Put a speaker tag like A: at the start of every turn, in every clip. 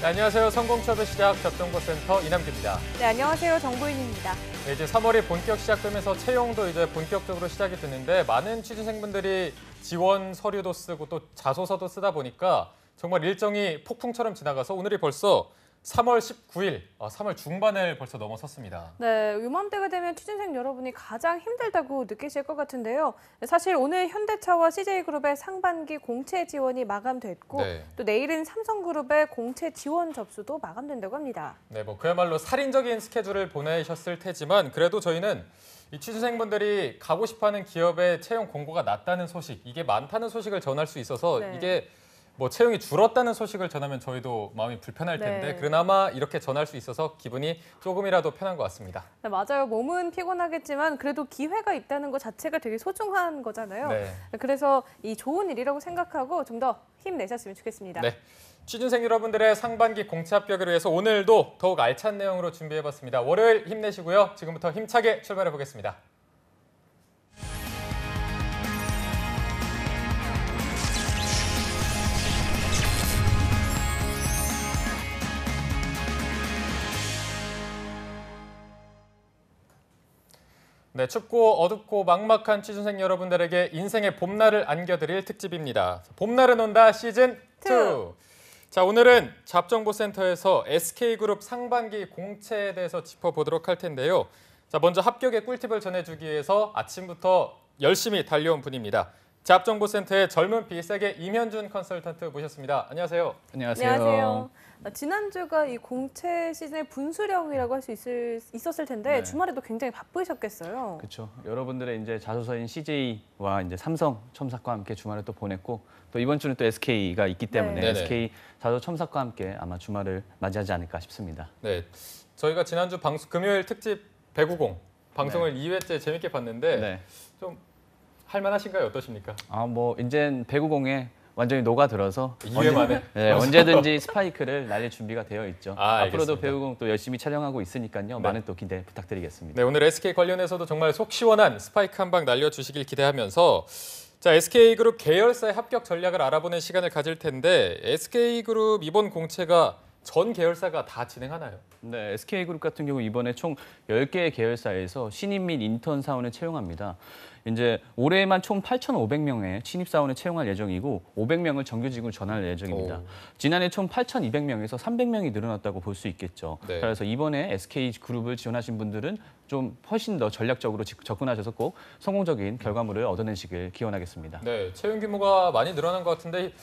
A: 네, 안녕하세요. 성공취업의 시작 접정보센터 이남규입니다.
B: 네, 안녕하세요. 정보인입니다.
A: 네, 이제 3월이 본격 시작되면서 채용도 이제 본격적으로 시작이 됐는데 많은 취준생분들이 지원 서류도 쓰고 또 자소서도 쓰다 보니까 정말 일정이 폭풍처럼 지나가서 오늘이 벌써 3월 19일, 3월 중반을 벌써 넘어섰습니다.
B: 네, 이맘때가 되면 취준생 여러분이 가장 힘들다고 느끼실 것 같은데요. 사실 오늘 현대차와 CJ그룹의 상반기 공채 지원이 마감됐고
A: 네.
B: 또 내일은 삼성그룹의 공채 지원 접수도 마감된다고 합니다.
A: 네, 그야말로 살인적인 스케줄을 보내셨을 테지만 그래도 저희는 이 취준생분들이 가고 싶어하는 기업의 채용 공고가 낮다는 소식, 이게 많다는 소식을 전할 수 있어서
B: 네.
A: 이게 채용이 줄었다는 소식을 전하면 저희도 마음이 불편할 텐데
B: 네.
A: 그나마 이렇게 전할 수 있어서 기분이 조금이라도 편한 것 같습니다.
B: 네, 맞아요. 몸은 피곤하겠지만 그래도 기회가 있다는 것 자체가 되게 소중한 거잖아요.
A: 네.
B: 그래서 이 좋은 일이라고 생각하고 좀 더 힘내셨으면 좋겠습니다.
A: 네. 취준생 여러분들의 상반기 공채 합격을 위해서 오늘도 더욱 알찬 내용으로 준비해봤습니다. 월요일 힘내시고요. 지금부터 힘차게 출발해 보겠습니다. 네, 춥고 어둡고 막막한 취준생 여러분들에게 인생의 봄날을 안겨드릴 특집입니다. 봄날은 온다 시즌 2. 자, 오늘은 잡정보센터에서 SK그룹 상반기 공채에 대해서 짚어보도록 할 텐데요. 자, 먼저 합격의 꿀팁을 전해주기 위해서 아침부터 열심히 달려온 분입니다. 잡정보센터의 젊은 비세계 임현준 컨설턴트 모셨습니다. 안녕하세요.
B: 안녕하세요. 지난주가 이 공채 시즌의 분수령이라고 할 수 있었을 텐데
C: 네.
B: 주말에도 굉장히 바쁘셨겠어요.
C: 그렇죠. 여러분들의 이제 자소서인 CJ와 이제 삼성 첨삭과 함께 주말을 또 보냈고 또 이번 주는 또 SK가 있기 때문에
A: 네.
C: SK 자소 첨삭과 함께 아마 주말을 맞이하지 않을까 싶습니다.
A: 네, 저희가 지난주 금요일 특집 배구공 방송을 2회째 재밌게 봤는데
C: 네.
A: 좀 할만하신가요? 어떠십니까?
C: 이젠 배구공에 완전히 녹아들어서
A: 2회 만에?
C: 네, 언제든지 스파이크를 날릴 준비가 되어 있죠. 앞으로도
A: 알겠습니다.
C: 배구공 또 열심히 촬영하고 있으니까요. 많은 또 기대 부탁드리겠습니다.
A: 네, 오늘 SK 관련해서도 정말 속 시원한 스파이크 한 방 날려주시길 기대하면서 자, SK그룹 계열사의 합격 전략을 알아보는 시간을 가질 텐데 SK그룹 이번 공채가 전 계열사가 다 진행하나요?
C: 네, SK그룹 같은 경우 이번에 총 10개의 계열사에서 신입 및 인턴 사원을 채용합니다. 이제 올해만 총 8,500명의 신입 사원을 채용할 예정이고 500명을 정규직으로 전할 예정입니다. 지난해 총 8,200명에서 300명이 늘어났다고 볼 수 있겠죠.
A: 네.
C: 그래서 이번에 SK그룹을 지원하신 분들은 좀 훨씬 더 전략적으로 접근하셔서 꼭 성공적인 결과물을 얻어내시길 기원하겠습니다.
A: 네, 채용 규모가 많이 늘어난 것 같은데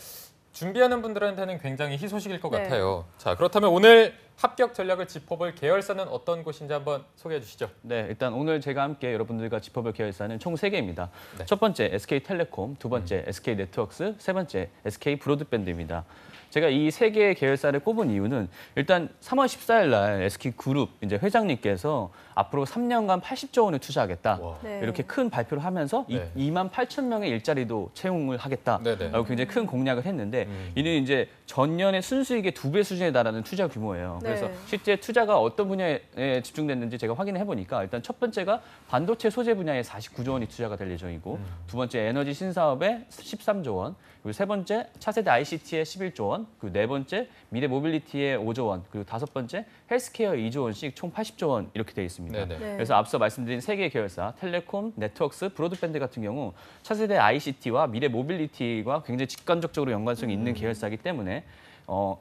A: 준비하는 분들한테는 굉장히 희소식일 것
B: 네.
A: 같아요. 자, 그렇다면 오늘 합격 전략을 짚어볼 계열사는 어떤 곳인지 한번 소개해 주시죠.
C: 네, 일단 오늘 제가 함께 여러분들과 짚어볼 계열사는 총 3개입니다.
A: 네.
C: 첫 번째 SK텔레콤, 두 번째 SK네트워크스, 세 번째 SK브로드밴드입니다. 제가 이 3개의 계열사를 꼽은 이유는 일단 3월 14일 날 SK그룹 이제 회장님께서 앞으로 3년간 80조 원을 투자하겠다.
B: 네.
C: 이렇게 큰 발표를 하면서
A: 네.
C: 2만 8천 명의 일자리도 채용을 하겠다라고
A: 네네.
C: 굉장히 큰 공약을 했는데 이는 이제 전년의 순수익의 2배 수준에 달하는 투자 규모예요.
B: 네.
C: 그래서 실제 투자가 어떤 분야에 집중됐는지 제가 확인해 보니까 일단 첫 번째가 반도체 소재 분야에 49조 원이 투자가 될 예정이고 두 번째 에너지 신사업에 13조 원, 그리고 세 번째 차세대 ICT에 11조 원, 그리고 네 번째 미래 모빌리티에 5조 원, 그리고 다섯 번째 헬스케어 2조 원씩 총 80조 원 이렇게 되어 있습니다.
A: 네네.
B: 네.
C: 그래서 앞서 말씀드린 3개의 계열사 텔레콤, 네트워크스, 브로드밴드 같은 경우 차세대 ICT와 미래 모빌리티와 굉장히 직간접적으로 연관성이 있는 계열사이기 때문에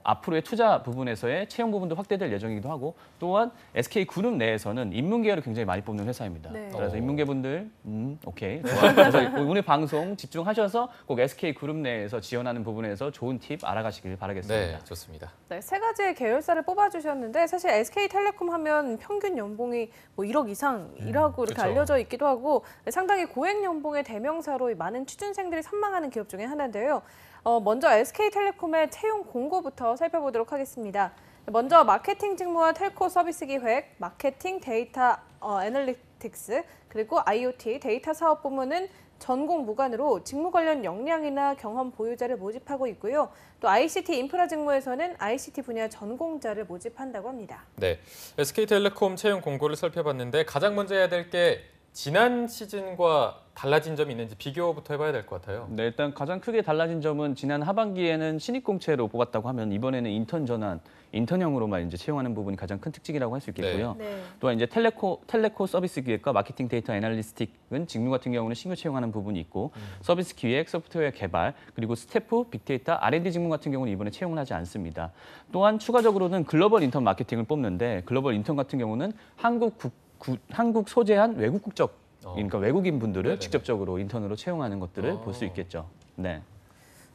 C: 앞으로의 투자 부분에서의 채용 부분도 확대될 예정이기도 하고 또한 SK그룹 내에서는 인문계열을 굉장히 많이 뽑는 회사입니다.
B: 네.
C: 그래서 인문계분들 오케이. 좋아. 그래서 오늘 방송 집중하셔서 꼭 SK그룹 내에서 지원하는 부분에서 좋은 팁 알아가시길 바라겠습니다.
A: 네, 좋습니다.
B: 네, 세 가지의 계열사를 뽑아주셨는데 사실 SK텔레콤 하면 평균 연봉이 1억 이상이라고 이렇게
A: 그쵸.
B: 알려져 있기도 하고 상당히 고액 연봉의 대명사로 많은 취준생들이 선망하는 기업 중에 하나인데요. 먼저 SK텔레콤의 채용 공고부터 살펴보도록 하겠습니다. 먼저 마케팅 직무와 텔코 서비스 기획, 마케팅 데이터 애널리틱스, 그리고 IoT 데이터 사업 부문은 전공 무관으로 직무 관련 역량이나 경험 보유자를 모집하고 있고요. 또 ICT 인프라 직무에서는 ICT 분야 전공자를 모집한다고 합니다.
A: 네, SK텔레콤 채용 공고를 살펴봤는데 가장 먼저 해야 될 게 지난 시즌과 달라진 점이 있는지 비교부터 해봐야 될 것 같아요.
C: 네, 일단 가장 크게 달라진 점은 지난 하반기에는 신입 공채로 뽑았다고 하면 이번에는 인턴 전환, 인턴형으로만 이제 채용하는 부분이 가장 큰 특징이라고 할 수 있겠고요.
B: 네.
C: 또한 이제 텔레코 서비스 기획과 마케팅 데이터 애널리스틱은 직무 같은 경우는 신규 채용하는 부분이 있고 서비스 기획, 소프트웨어 개발, 그리고 스태프, 빅데이터, R&D 직무 같은 경우는 이번에 채용을 하지 않습니다. 또한 추가적으로는 글로벌 인턴 마케팅을 뽑는데 글로벌 인턴 같은 경우는 한국 소재한 외국 국적 그러니까 외국인 분들을
A: 네네네.
C: 직접적으로 인턴으로 채용하는 것들을 볼 수 있겠죠. 네.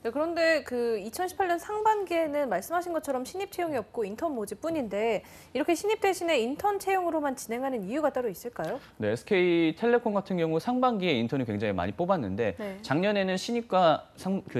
B: 네, 그런데 그 2018년 상반기에는 말씀하신 것처럼 신입 채용이 없고 인턴 모집뿐인데 이렇게 신입 대신에 인턴 채용으로만 진행하는 이유가 따로 있을까요?
C: 네, SK텔레콤 같은 경우 상반기에 인턴을 굉장히 많이 뽑았는데
B: 네.
C: 작년에는 신입과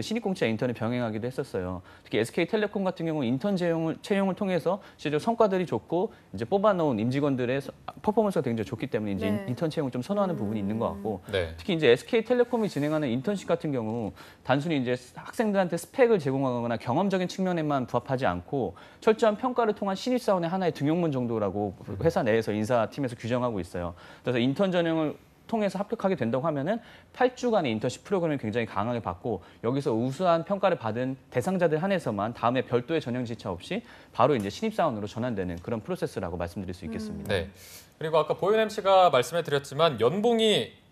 C: 신입 공채 인턴을 병행하기도 했었어요. 특히 SK텔레콤 같은 경우 인턴 채용을 통해서 실제로 성과들이 좋고 이제 뽑아놓은 임직원들의 퍼포먼스가 굉장히 좋기 때문에 이제
B: 네.
C: 인턴 채용을 좀 선호하는 부분이 있는 것 같고
A: 네.
C: 특히 이제 SK텔레콤이 진행하는 인턴십 같은 경우 단순히 이제 학생들한테 스펙을 제공하거나 경험적인 측면에만 부합하지 않고 철저한 평가를 통한 신입사원의 하나의 등용문 정도라고 회사 내에서 인사팀에서 규정하고 있어요. 그래서 인턴 전형을 통해서 합격하게 된다고 하면은 8주간의 인턴십 프로그램을 굉장히 강하게 받고 여기서 우수한 평가를 받은 대상자들 한해서만 다음에 별도의 전형 지차 없이 바로 이제 신입사원으로 전환되는 그런 프로세스라고 말씀드릴 수 있겠습니다.
A: 네. 그리고 아까 보현 MC가 말씀해 드렸지만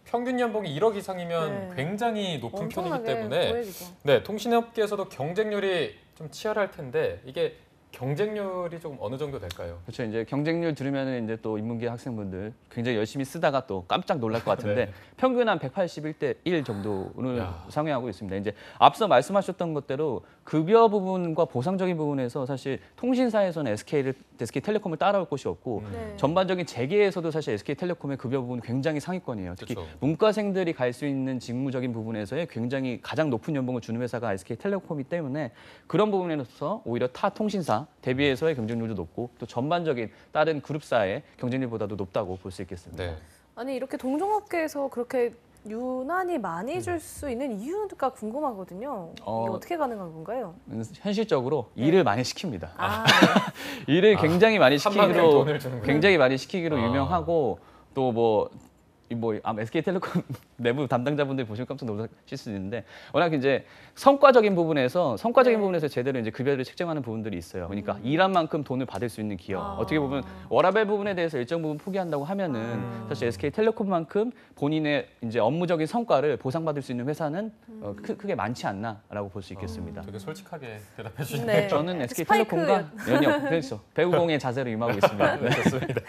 A: 평균 연봉이 1억 이상이면
B: 네.
A: 굉장히 높은 편이기
B: 엄청나게
A: 때문에
B: 고액이죠.
A: 네, 통신업계에서도 경쟁률이 좀 치열할 텐데 이게 경쟁률이 좀 어느 정도 될까요?
C: 그렇죠. 이제 경쟁률 들으면은 이제 또 인문계 학생분들 굉장히 열심히 쓰다가 또 깜짝 놀랄 것 같은데
A: 네.
C: 평균 한 181대 1 정도를
A: 야.
C: 상회하고 있습니다. 이제 앞서 말씀하셨던 것대로 급여 부분과 보상적인 부분에서 사실 통신사에서는 SK텔레콤을 따라올 곳이 없고
B: 네.
C: 전반적인 재계에서도 사실 SK텔레콤의 급여 부분은 굉장히 상위권이에요. 특히
A: 그렇죠.
C: 문과생들이 갈 수 있는 직무적인 부분에서의 굉장히 가장 높은 연봉을 주는 회사가 SK텔레콤이기 때문에 그런 부분에서 오히려 타 통신사 대비해서의 경쟁률도 높고 또 전반적인 다른 그룹사의 경쟁률보다도 높다고 볼 수 있겠습니다.
A: 네.
B: 아니 이렇게 동종업계에서 그렇게 유난히 많이 줄 수 있는 이유가 궁금하거든요. 이게 어떻게 가능한 건가요?
C: 현실적으로 일을 많이 시킵니다.
B: 아,
C: 일을 굉장히 많이
A: 한 만큼
C: 시키기로
A: 돈을 주는군요.
C: 굉장히 많이 시키기로
A: 아.
C: 유명하고 또 SK텔레콤 내부 담당자분들 보시면 깜짝 놀라실 수 있는데 워낙 이제 성과적인 부분에서 제대로 이제 급여를 책정하는 부분들이 있어요. 그러니까 일한 만큼 돈을 받을 수 있는 기업. 어떻게 보면 워라밸 부분에 대해서 일정 부분 포기한다고 하면은 사실 SK텔레콤만큼 본인의 이제 업무적인 성과를 보상받을 수 있는 회사는 크게 많지 않나라고 볼 수 있겠습니다.
A: 되게 솔직하게 대답해 주시네요.
B: 네.
C: 저는 SK텔레콤과 연역, 그렇죠. 배우공의 자세로 임하고 있습니다. 네.
A: 좋습니다.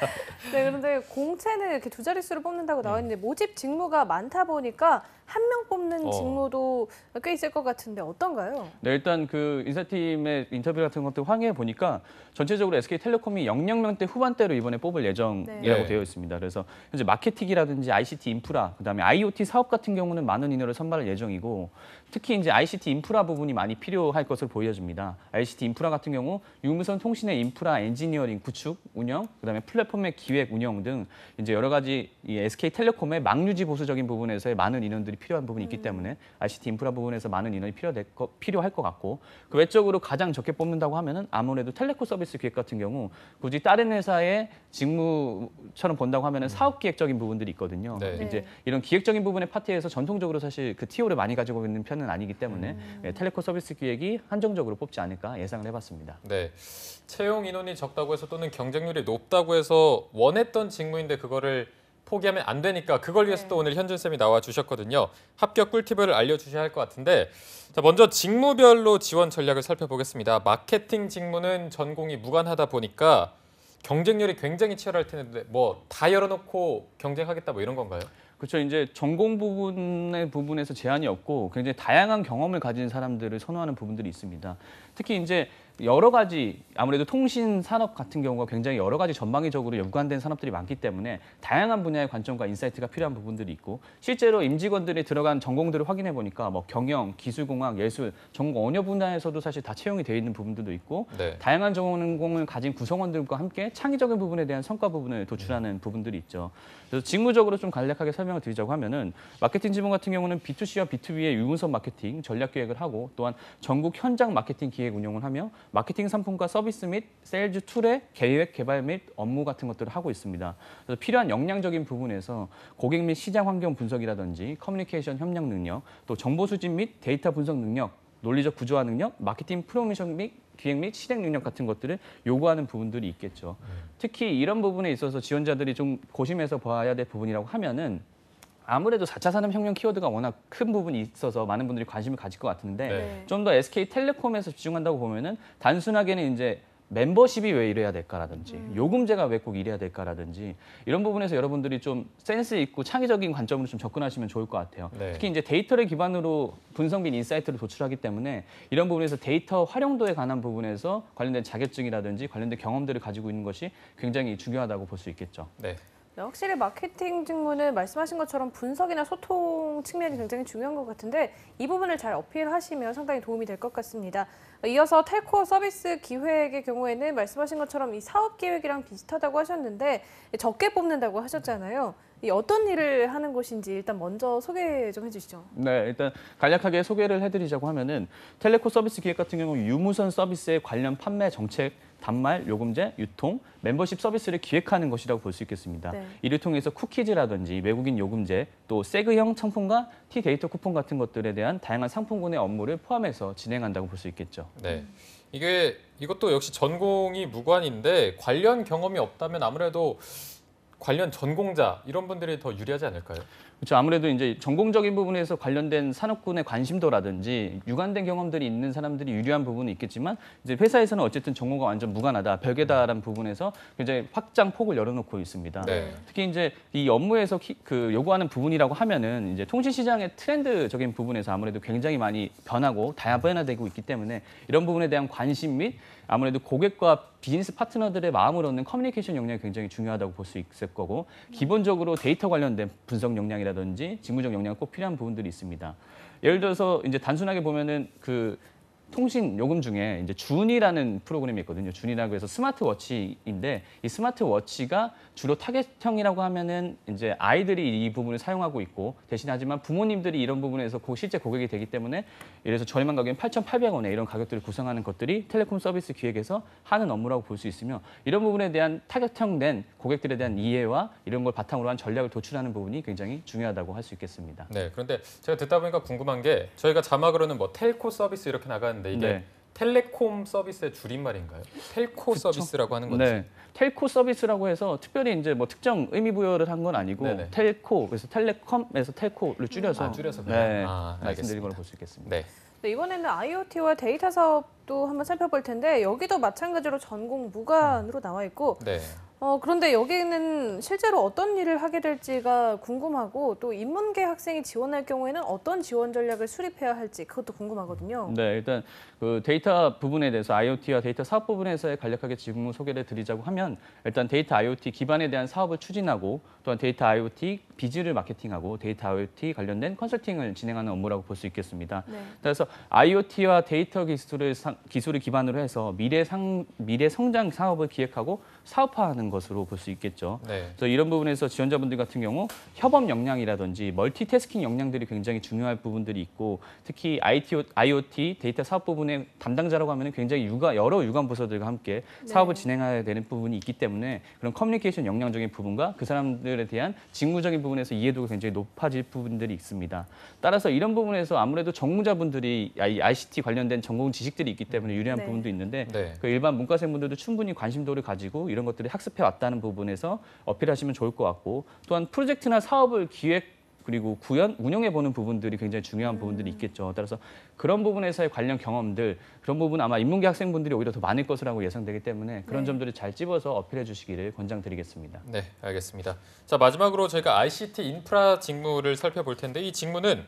B: 네, 그런데 공채는 이렇게 두 자릿수를 뽑는다고 나와 있는데 모집 직무가 많다 보니까 한 명 뽑는 직무도 꽤 있을 것 같은데 어떤가요?
C: 네, 일단 그 인사팀의 인터뷰 같은 것도 확인해 보니까 전체적으로 SK텔레콤이 00명대 후반대로 이번에 뽑을 예정이라고
A: 네.
C: 되어 있습니다. 그래서 현재 마케팅이라든지 ICT 인프라, 그다음에 IoT 사업 같은 경우는 많은 인원을 선발할 예정이고 특히 이제 ICT 인프라 부분이 많이 필요할 것으로 보여집니다. ICT 인프라 같은 경우 유무선 통신의 인프라 엔지니어링 구축, 운영, 그다음에 플랫폼의 기획, 운영 등 이제 여러 가지 이 SK텔레콤의 망유지 보수적인 부분에서의 많은 인원들이 필요한 부분이 있기 때문에 ICT 인프라 부분에서 많은 인원이 필요할 것 같고 그 외적으로 가장 적게 뽑는다고 하면은 아무래도 텔레코 서비스 기획 같은 경우 굳이 다른 회사의 직무처럼 본다고 하면은 사업 기획적인 부분들이 있거든요.
A: 네.
C: 이제 이런 기획적인 부분의 파트에서 전통적으로 사실 그 TO를 많이 가지고 있는 편은 아니기 때문에 텔레코 서비스 기획이 한정적으로 뽑지 않을까 예상을 해봤습니다.
A: 네. 채용 인원이 적다고 해서 또는 경쟁률이 높다고 해서 원했던 직무인데 그거를 포기하면 안 되니까 그걸 위해서 또 오늘 현준 쌤이 나와 주셨거든요. 합격 꿀팁을 알려주셔야 할 것 같은데 자, 먼저 직무별로 지원 전략을 살펴보겠습니다. 마케팅 직무는 전공이 무관하다 보니까 경쟁률이 굉장히 치열할 텐데 뭐 다 열어놓고 경쟁하겠다 뭐 이런 건가요?
C: 그렇죠. 이제 전공 부분에서 제한이 없고 굉장히 다양한 경험을 가진 사람들을 선호하는 부분들이 있습니다. 특히 이제 여러 가지 아무래도 통신 산업 같은 경우가 굉장히 여러 가지 전방위적으로 연관된 산업들이 많기 때문에 다양한 분야의 관점과 인사이트가 필요한 부분들이 있고 실제로 임직원들이 들어간 전공들을 확인해 보니까 뭐 경영, 기술공학, 예술, 전공 어느 분야에서도 사실 다 채용이 되어 있는 부분들도 있고
A: 네.
C: 다양한 전공을 가진 구성원들과 함께 창의적인 부분에 대한 성과 부분을 도출하는 부분들이 있죠. 그래서 직무적으로 좀 간략하게 설명 설명을 드리자고 하면은 마케팅 지문 같은 경우는 B2C와 B2B의 유무선 마케팅 전략 기획을 하고 또한 전국 현장 마케팅 기획 운영을 하며 마케팅 상품과 서비스 및 세일즈 툴의 계획 개발 및 업무 같은 것들을 하고 있습니다. 그래서 필요한 역량적인 부분에서 고객 및 시장 환경 분석이라든지 커뮤니케이션 협력 능력, 또 정보 수집 및 데이터 분석 능력, 논리적 구조화 능력, 마케팅 프로모션 및 기획 및 실행 능력 같은 것들을 요구하는 부분들이 있겠죠. 특히 이런 부분에 있어서 지원자들이 좀 고심해서 봐야 될 부분이라고 하면은 아무래도 4차 산업혁명 키워드가 워낙 큰 부분이 있어서 많은 분들이 관심을 가질 것 같은데
A: 네.
C: 좀 더 SK텔레콤에서 집중한다고 보면은 단순하게는 이제 멤버십이 왜 이래야 될까라든지 요금제가 왜 꼭 이래야 될까라든지 이런 부분에서 여러분들이 좀 센스 있고 창의적인 관점으로 좀 접근하시면 좋을 것 같아요.
A: 네.
C: 특히 이제 데이터를 기반으로 분석 및 인사이트를 도출하기 때문에 이런 부분에서 데이터 활용도에 관한 부분에서 관련된 자격증이라든지 관련된 경험들을 가지고 있는 것이 굉장히 중요하다고 볼 수 있겠죠.
A: 네.
B: 네, 확실히 마케팅 직무는 말씀하신 것처럼 분석이나 소통 측면이 굉장히 중요한 것 같은데 이 부분을 잘 어필하시면 상당히 도움이 될 것 같습니다. 이어서 텔코 서비스 기획의 경우에는 말씀하신 것처럼 이 사업 계획이랑 비슷하다고 하셨는데 적게 뽑는다고 하셨잖아요. 이 어떤 일을 하는 곳인지 일단 먼저 소개 좀 해주시죠.
C: 네, 일단 간략하게 소개를 해드리자고 하면은 텔레코 서비스 기획 같은 경우 유무선 서비스의 관련 판매 정책, 단말, 요금제, 유통, 멤버십 서비스를 기획하는 것이라고 볼 수 있겠습니다.
B: 네.
C: 이를 통해서 쿠키즈라든지 외국인 요금제, 또 세그형 상품과 T데이터 쿠폰 같은 것들에 대한 다양한 상품군의 업무를 포함해서 진행한다고 볼 수 있겠죠.
A: 네. 이것도 역시 전공이 무관인데 관련 경험이 없다면 아무래도 관련 전공자 이런 분들이 더 유리하지 않을까요?
C: 그렇죠. 아무래도 이제 전공적인 부분에서 관련된 산업군의 관심도라든지 유관된 경험들이 있는 사람들이 유리한 부분이 있겠지만 이제 회사에서는 어쨌든 전공과 완전 무관하다, 별개다라는 부분에서 굉장히 확장 폭을 열어놓고 있습니다.
A: 네.
C: 특히 이제 이 업무에서 요구하는 부분이라고 하면은 이제 통신 시장의 트렌드적인 부분에서 아무래도 굉장히 많이 변하고 다양화되고 있기 때문에 이런 부분에 대한 관심 및 아무래도 고객과 비즈니스 파트너들의 마음을 얻는 커뮤니케이션 역량이 굉장히 중요하다고 볼 수 있을 거고 기본적으로 데이터 관련된 분석 역량이라든지 직무적 역량이 꼭 필요한 부분들이 있습니다. 예를 들어서 이제 단순하게 보면은 그 통신 요금 중에 이제 준이라는 프로그램이 있거든요. 준이라고 해서 스마트워치인데 이 스마트워치가 주로 타겟형이라고 하면은 이제 아이들이 이 부분을 사용하고 있고 대신 하지만 부모님들이 이런 부분에서 실제 고객이 되기 때문에 예를 들어서 저렴한 가격인 8,800원에 이런 가격들을 구성하는 것들이 텔레콤 서비스 기획에서 하는 업무라고 볼 수 있으며 이런 부분에 대한 타겟형된 고객들에 대한 이해와 이런 걸 바탕으로 한 전략을 도출하는 부분이 굉장히 중요하다고 할 수 있겠습니다.
A: 네. 그런데 제가 듣다 보니까 궁금한 게 저희가 자막으로는 뭐 텔코 서비스 이렇게 나가는데 이게
C: 네.
A: 텔레콤 서비스의 줄임말인가요? 텔코 서비스라고 하는 건지.
C: 네. 텔코 서비스라고 해서 특별히 이제 뭐 특정 의미 부여를 한 건 아니고
A: 네네.
C: 텔코 그래서 텔레콤에서 텔코를 줄여서
A: 줄여서 그래요?
C: 네.
A: 아,
C: 말씀드린
A: 알겠습니다.
C: 걸로 볼 수 있겠습니다.
A: 네.
B: 네, 이번에는 IoT와 데이터 사업도 한번 살펴볼 텐데 여기도 마찬가지로 전공 무관으로 나와 있고
A: 네.
B: 그런데 여기는 실제로 어떤 일을 하게 될지가 궁금하고 또 인문계 학생이 지원할 경우에는 어떤 지원 전략을 수립해야 할지 그것도 궁금하거든요.
C: 네, 일단 그 데이터 부분에 대해서 IoT와 데이터 사업 부분에서의 간략하게 직무 소개를 드리자고 하면 일단 데이터 IoT 기반에 대한 사업을 추진하고 또한 데이터 IoT 비즈를 마케팅하고 데이터 IoT 관련된 컨설팅을 진행하는 업무라고 볼 수 있겠습니다.
B: 네.
C: 그래서 IoT와 데이터 기술을 기반으로 해서 미래 성장 사업을 기획하고 사업화하는 것으로 볼 수 있겠죠.
A: 네.
C: 그래서 이런 부분에서 지원자분들 같은 경우 협업 역량이라든지 멀티태스킹 역량들이 굉장히 중요할 부분들이 있고 특히 IoT 데이터 사업 부분의 담당자라고 하면 굉장히 여러 유관 부서들과 함께 사업을 진행해야 되는 부분이 있기 때문에 그런 커뮤니케이션 역량적인 부분과 그 사람들에 대한 직무적인 부분에서 이해도가 굉장히 높아질 부분들이 있습니다. 따라서 이런 부분에서 아무래도 전공자분들이 ICT 관련된 전공 지식들이 있기 때문에 유리한
B: 네.
C: 부분도 있는데
A: 네.
C: 그 일반 문과생분들도 충분히 관심도를 가지고 이런 것들을 학습해 왔다는 부분에서 어필하시면 좋을 것 같고 또한 프로젝트나 사업을 기획 그리고 운영해 보는 부분들이 굉장히 중요한 부분들이 있겠죠. 따라서 그런 부분에서의 관련 경험들 그런 부분 아마 인문계 학생분들이 오히려 더 많을 것이라고 예상되기 때문에 그런
B: 네.
C: 점들을 잘 찝어서 어필해 주시기를 권장드리겠습니다.
A: 네, 알겠습니다. 자, 마지막으로 저희가 ICT 인프라 직무를 살펴볼 텐데 이 직무는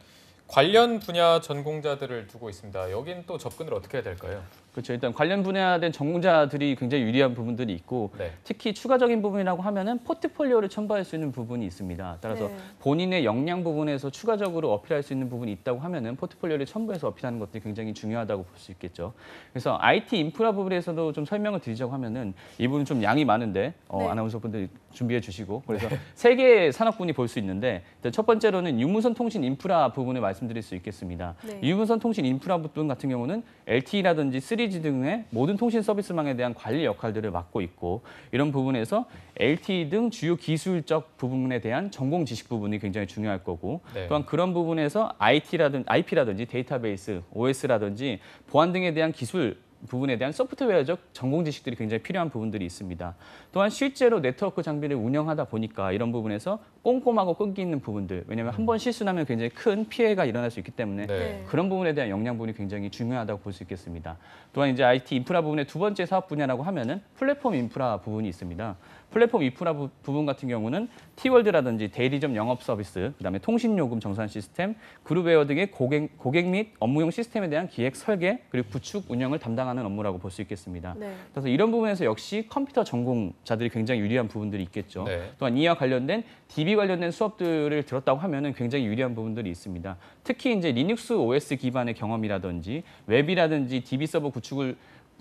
A: 관련 분야 전공자들을 두고 있습니다. 여긴 또 접근을 어떻게 해야 될까요?
C: 그렇죠. 일단 관련 분야된 전공자들이 굉장히 유리한 부분들이 있고
A: 네.
C: 특히 추가적인 부분이라고 하면은 포트폴리오를 첨부할 수 있는 부분이 있습니다. 따라서
B: 네.
C: 본인의 역량 부분에서 추가적으로 어필할 수 있는 부분이 있다고 하면은 포트폴리오를 첨부해서 어필하는 것들이 굉장히 중요하다고 볼 수 있겠죠. 그래서 IT 인프라 부분에서도 좀 설명을 드리자고 하면은 이 부분 좀 양이 많은데
B: 네.
C: 아나운서분들 준비해 주시고 그래서 세 개의 산업군이 볼 수 있는데 일단 첫 번째로는 유무선 통신 인프라 부분을 말씀드릴 수 있겠습니다.
B: 네.
C: 유무선 통신 인프라 부분 같은 경우는 LTE라든지 3G 등의 모든 통신 서비스망에 대한 관리 역할들을 맡고 있고 이런 부분에서 LTE 등 주요 기술적 부분에 대한 전공 지식 부분이 굉장히 중요할 거고
A: 네.
C: 또한 그런 부분에서 IP라든지 데이터베이스, OS라든지 보안 등에 대한 기술 부분에 대한 소프트웨어적 전공 지식들이 굉장히 필요한 부분들이 있습니다. 또한 실제로 네트워크 장비를 운영하다 보니까 이런 부분에서 꼼꼼하고 끈기 있는 부분들, 왜냐하면 한 번 실수나면 굉장히 큰 피해가 일어날 수 있기 때문에
A: 네.
C: 그런 부분에 대한 역량 부분이 굉장히 중요하다고 볼 수 있겠습니다. 또한 이제 IT 인프라 부분의 두 번째 사업 분야라고 하면은 플랫폼 인프라 부분이 있습니다. 플랫폼 인프라 부분 같은 경우는 T월드라든지 대리점 영업 서비스, 그다음에 통신 요금 정산 시스템, 그룹웨어 등의 고객 및 업무용 시스템에 대한 기획 설계 그리고 구축 운영을 담당하는 업무라고 볼 수 있겠습니다.
B: 네.
C: 그래서 이런 부분에서 역시 컴퓨터 전공자들이 굉장히 유리한 부분들이 있겠죠.
A: 네.
C: 또한 이와 관련된 DB 관련된 수업들을 들었다고 하면은 굉장히 유리한 부분들이 있습니다. 특히 이제 리눅스 OS 기반의 경험이라든지 웹이라든지 DB 서버 구축을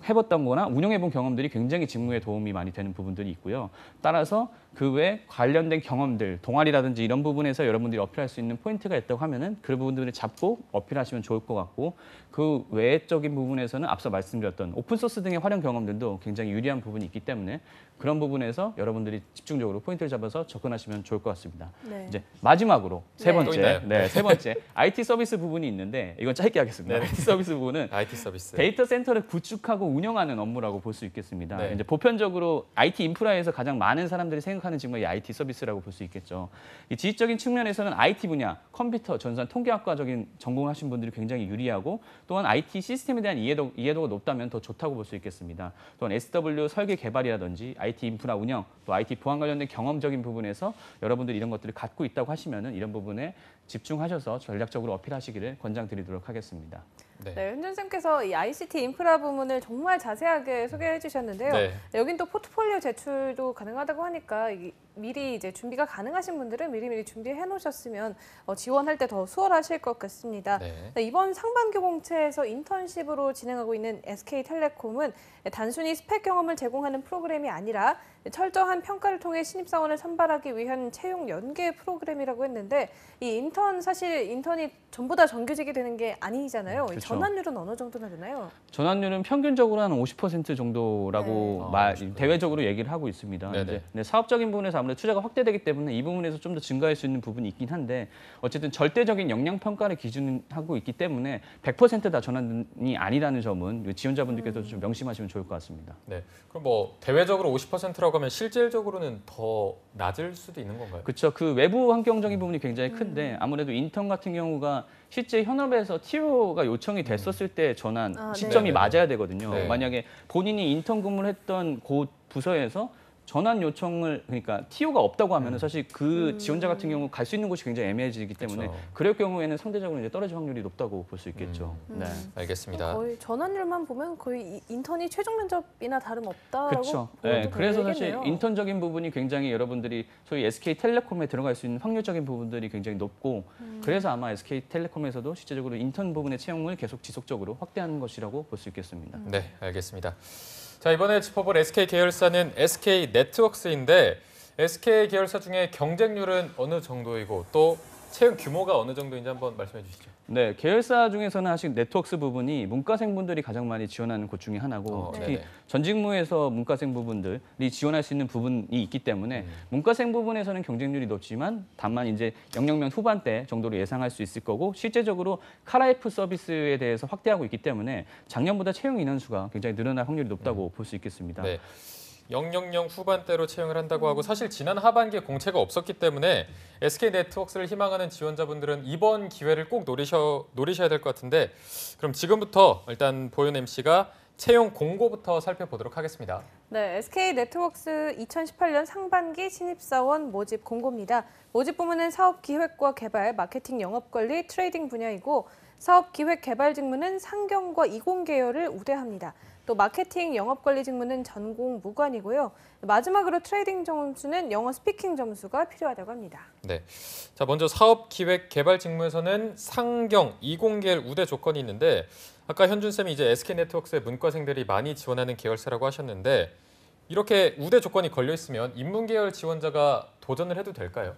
C: 해봤던 거나 운영해본 경험들이 굉장히 직무에 도움이 많이 되는 부분들이 있고요. 따라서 그 외 관련된 경험들, 동아리라든지 이런 부분에서 여러분들이 어필할 수 있는 포인트가 있다고 하면은 그 부분들을 잡고 어필하시면 좋을 것 같고 그 외적인 부분에서는 앞서 말씀드렸던 오픈소스 등의 활용 경험들도 굉장히 유리한 부분이 있기 때문에 그런 부분에서 여러분들이 집중적으로 포인트를 잡아서 접근하시면 좋을 것 같습니다.
B: 네.
C: 이제 마지막으로 세
B: 네.
A: 또
C: 번째,
A: 있나요?
C: 세 번째 IT 서비스 부분이 있는데 이건 짧게 하겠습니다.
A: 네.
C: IT 서비스 부분은
A: IT 서비스.
C: 데이터 센터를 구축하고 운영하는 업무라고 볼 수 있겠습니다.
A: 네.
C: 이제 보편적으로 IT 인프라에서 가장 많은 사람들이 생각하는 직무가 이 IT 서비스라고 볼 수 있겠죠. 이 지식적인 측면에서는 IT 분야, 컴퓨터, 전산, 통계학과적인 전공하신 분들이 굉장히 유리하고 또한 IT 시스템에 대한 이해도가 높다면 더 좋다고 볼 수 있겠습니다. 또한 SW 설계 개발이라든지 IT 인프라 운영, 또 IT 보안 관련된 경험적인 부분에서 여러분들이 이런 것들을 갖고 있다고 하시면은 이런 부분에 집중하셔서 전략적으로 어필하시기를 권장드리도록 하겠습니다.
A: 네.
B: 네, 현준 쌤께서 이 ICT 인프라 부문을 정말 자세하게 소개해 주셨는데요.
A: 네.
B: 여긴 또 포트폴리오 제출도 가능하다고 하니까 미리 이제 준비가 가능하신 분들은 미리미리 준비해 놓으셨으면 지원할 때 더 수월하실 것 같습니다.
A: 네.
B: 네, 이번 상반기 공채에서 인턴십으로 진행하고 있는 SK텔레콤은 단순히 스펙 경험을 제공하는 프로그램이 아니라 철저한 평가를 통해 신입사원을 선발하기 위한 채용 연계 프로그램이라고 했는데 이 사실 인턴이 전부 다 정규직이 되는 게 아니잖아요.
C: 그렇죠.
B: 전환율은 어느 정도나 되나요?
C: 전환율은 평균적으로 한 50% 정도라고
A: 네.
C: 대외적으로 얘기를 하고 있습니다.
A: 네네.
C: 이제 네, 사업적인 부분에서 아무래도 투자가 확대되기 때문에 이 부분에서 좀 더 증가할 수 있는 부분이 있긴 한데 어쨌든 절대적인 역량 평가를 기준하고 있기 때문에 100%다 전환이 아니라는 점은 지원자분들께서 좀 명심하시면 좋을 것 같습니다.
A: 네. 그럼 뭐 대외적으로 50%라고 하면 실질적으로는 더 낮을 수도 있는 건가요?
C: 그렇죠. 그 외부 환경적인 부분이 굉장히 큰데 아무래도 인턴 같은 경우가 실제 현업에서 TO가 요청이 됐었을 때 전환 시점이
A: 네.
C: 맞아야 되거든요.
A: 네.
C: 만약에 본인이 인턴 근무를 했던 곳 부서에서 전환 요청을 그러니까 TO가 없다고 하면은 사실 그 지원자 같은 경우 갈 수 있는 곳이 굉장히 애매해지기 때문에
A: 그쵸.
C: 그럴 경우에는 상대적으로 이제 떨어질 확률이 높다고 볼 수 있겠죠. 네.
A: 알겠습니다.
B: 거의 전환율만 보면 거의 인턴이 최종 면접이나 다름없다라고
C: 그렇죠.
B: 보여도
C: 네, 그래서 사실
B: 되겠네요.
C: 인턴적인 부분이 굉장히 여러분들이 소위 SK텔레콤에 들어갈 수 있는 확률적인 부분들이 굉장히 높고 그래서 아마 SK텔레콤에서도 실제적으로 인턴 부분의 채용을 계속 지속적으로 확대하는 것이라고 볼 수 있겠습니다.
A: 네, 알겠습니다. 자, 이번에 짚어볼 SK 계열사는 SK 네트워크스인데 SK 계열사 중에 경쟁률은 어느 정도이고 또 채용 규모가 어느 정도인지 한번 말씀해 주시죠.
C: 네, 계열사 중에서는 사실 네트워크스 부분이 문과생분들이 가장 많이 지원하는 곳 중에 하나고 특히
A: 네네.
C: 전 직무에서 문과생 부분들이 지원할 수 있는 부분이 있기 때문에 문과생 부분에서는 경쟁률이 높지만 다만 이제 영역면 후반대 정도로 예상할 수 있을 거고 실제적으로 카라이프 서비스에 대해서 확대하고 있기 때문에 작년보다 채용 인원수가 굉장히 늘어날 확률이 높다고 볼 수 있겠습니다.
A: 네. 000 후반대로 채용을 한다고 하고 사실 지난 하반기에 공채가 없었기 때문에 SK 네트워크스를 희망하는 지원자분들은 이번 기회를 꼭 노리셔야 될 것 같은데 그럼 지금부터 일단 보현 MC가 채용 공고부터 살펴보도록 하겠습니다.
B: 네, SK네트워크스 2018년 상반기 신입사원 모집 공고입니다. 모집 부문은 사업기획과 개발, 마케팅, 영업관리, 트레이딩 분야이고 사업기획 개발 직무는 상경과 이공 계열을 우대합니다. 또 마케팅, 영업관리 직무는 전공 무관이고요. 마지막으로 트레이딩 점수는 영어 스피킹 점수가 필요하다고 합니다.
A: 네. 자, 먼저 사업 기획 개발 직무에서는 상경, 이공계열 우대 조건이 있는데 아까 현준 쌤이 이제 SK네트워크스의 문과생들이 많이 지원하는 계열사라고 하셨는데 이렇게 우대 조건이 걸려 있으면 인문계열 지원자가 도전을 해도 될까요?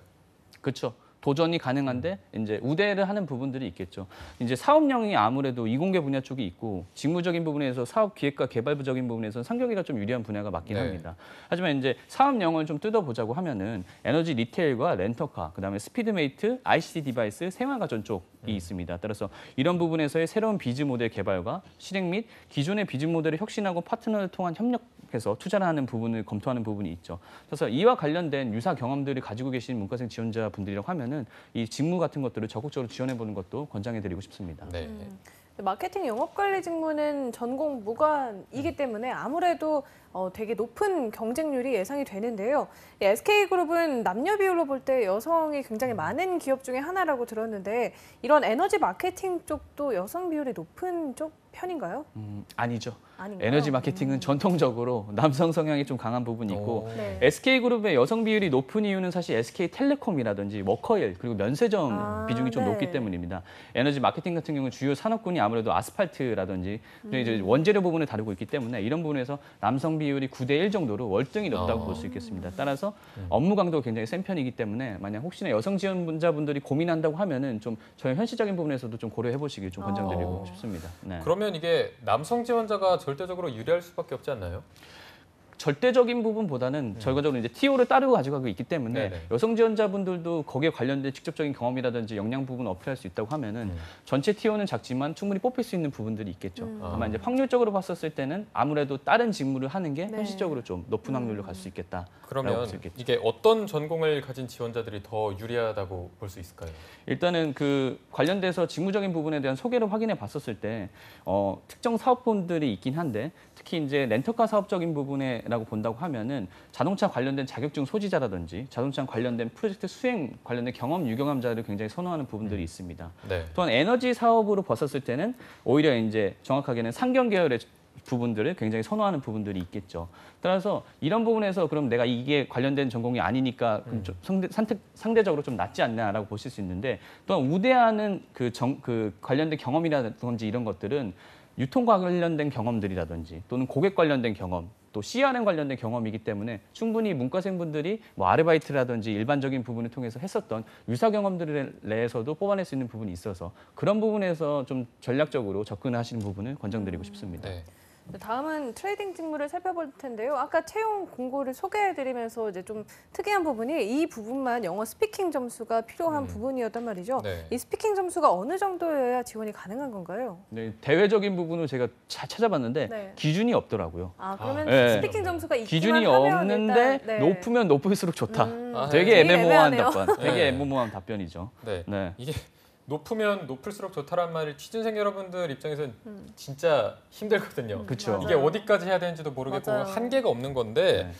C: 그렇죠. 도전이 가능한데 이제 우대를 하는 부분들이 있겠죠. 이제 사업령이 아무래도 이공계 분야 쪽이 있고 직무적인 부분에서 사업 기획과 개발부적인 부분에서 상경계가 좀 유리한 분야가 맞긴
A: 네.
C: 합니다. 하지만 이제 사업령을 좀 뜯어보자고 하면은 에너지 리테일과 렌터카, 그다음에 스피드메이트, ICT 디바이스, 생활가전 쪽이 있습니다. 따라서 이런 부분에서의 새로운 비즈 모델 개발과 실행 및 기존의 비즈 모델을 혁신하고 파트너를 통한 협력해서 투자를 하는 부분을 검토하는 부분이 있죠. 그래서 이와 관련된 유사 경험들을 가지고 계신 문과생 지원자분들이라고 하면은 이 직무 같은 것들을 적극적으로 지원해보는 것도 권장해드리고 싶습니다.
A: 네.
B: 마케팅 영업관리 직무는 전공 무관이기 때문에 아무래도 되게 높은 경쟁률이 예상이 되는데요. SK그룹은 남녀 비율로 볼 때 여성이 굉장히 많은 기업 중에 하나라고 들었는데 이런 에너지 마케팅 쪽도 여성 비율이 높은 쪽 편인가요?
C: 아니죠.
B: 아닌가요?
C: 에너지 마케팅은 전통적으로 남성 성향이 좀 강한 부분이 있고
B: 네.
C: SK그룹의 여성 비율이 높은 이유는 사실 SK텔레콤이라든지 워커힐 그리고 면세점 비중이 좀
B: 네.
C: 높기 때문입니다. 에너지 마케팅 같은 경우는 주요 산업군이 아무래도 아스팔트라든지 이제 원재료 부분을 다루고 있기 때문에 이런 부분에서 남성 비율이 9대1 정도로 월등히 높다고 볼 수 있겠습니다. 따라서 업무 강도가 굉장히 센 편이기 때문에 만약 혹시나 여성 지원자분들이 고민한다고 하면은 좀 저희 현실적인 부분에서도 좀 고려해 보시길 좀 권장드리고 싶습니다. 네.
A: 그러면 이게 남성 지원자가 절대적으로 유리할 수밖에 없지 않나요?
C: 절대적인 부분보다는 결과적으로 이제 TO를 따르고 가져가고 있기 때문에
A: 네네.
C: 여성 지원자분들도 거기에 관련된 직접적인 경험이라든지 역량 부분 어필할 수 있다고 하면은 전체 TO는 작지만 충분히 뽑힐 수 있는 부분들이 있겠죠. 다만 이제 확률적으로 봤었을 때는 아무래도 다른 직무를 하는 게
B: 네.
C: 현실적으로 좀 높은 확률로 갈 수 있겠다.
A: 그러면
C: 수 있겠죠.
A: 이게 어떤 전공을 가진 지원자들이 더 유리하다고 볼 수 있을까요?
C: 일단은 그 관련돼서 직무적인 부분에 대한 소개를 확인해 봤었을 때 특정 사업본들이 있긴 한데 특히 이제 렌터카 사업적인 부분에라고 본다고 하면은 자동차 관련된 자격증 소지자라든지 자동차 관련된 프로젝트 수행 관련된 경험 유경험자를 굉장히 선호하는 부분들이 있습니다.
A: 네.
C: 또한 에너지 사업으로 봤었을 때는 오히려 이제 정확하게는 상경 계열의 부분들을 굉장히 선호하는 부분들이 있겠죠. 따라서 이런 부분에서 그럼 내가 이게 관련된 전공이 아니니까 그럼 좀 상대적으로 좀 낫지 않나라고 보실 수 있는데 또한 우대하는 그 관련된 경험이라든지 이런 것들은 유통과 관련된 경험들이라든지 또는 고객 관련된 경험 또 CRM 관련된 경험이기 때문에 충분히 문과생분들이 뭐 아르바이트라든지 일반적인 부분을 통해서 했었던 유사 경험들 내에서도 뽑아낼 수 있는 부분이 있어서 그런 부분에서 좀 전략적으로 접근하시는 부분을 권장드리고 싶습니다.
A: 네.
B: 다음은 트레이딩 직무를 살펴볼 텐데요. 아까 채용 공고를 소개해드리면서 이제 좀 특이한 부분이 이 부분만 영어 스피킹 점수가 필요한 부분이었단 말이죠.
A: 네.
B: 이 스피킹 점수가 어느 정도여야 지원이 가능한 건가요?
C: 네, 대외적인 부분을 제가 찾아봤는데
B: 네.
C: 기준이 없더라고요.
B: 아 그러면
C: 네.
B: 스피킹 점수가 있기만
C: 기준이
B: 하면
C: 없는데
B: 일단, 네.
C: 높으면 높을수록 좋다.
A: 아,
C: 되게
B: 되게
C: 애매모호한
B: 애매하네요.
C: 답변. 되게
A: 네.
C: 애매모호한 답변이죠.
A: 네.
C: 네.
A: 이게 높으면 높을수록 좋다란 말을 취준생 여러분들 입장에서는 진짜 힘들거든요.
C: 그쵸.
A: 이게
B: 맞아요.
A: 어디까지 해야 되는지도 모르겠고
B: 맞아요.
A: 한계가 없는 건데
C: 네.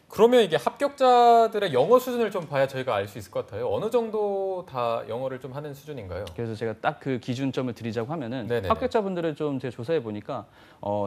A: 그러면 이게 합격자들의 영어 수준을 좀 봐야 저희가 알 수 있을 것 같아요. 어느 정도 다 영어를 좀 하는 수준인가요?
C: 그래서 제가 딱 그 기준점을 드리자고 하면은
A: 네네네.
C: 합격자분들을 좀 제가 조사해 보니까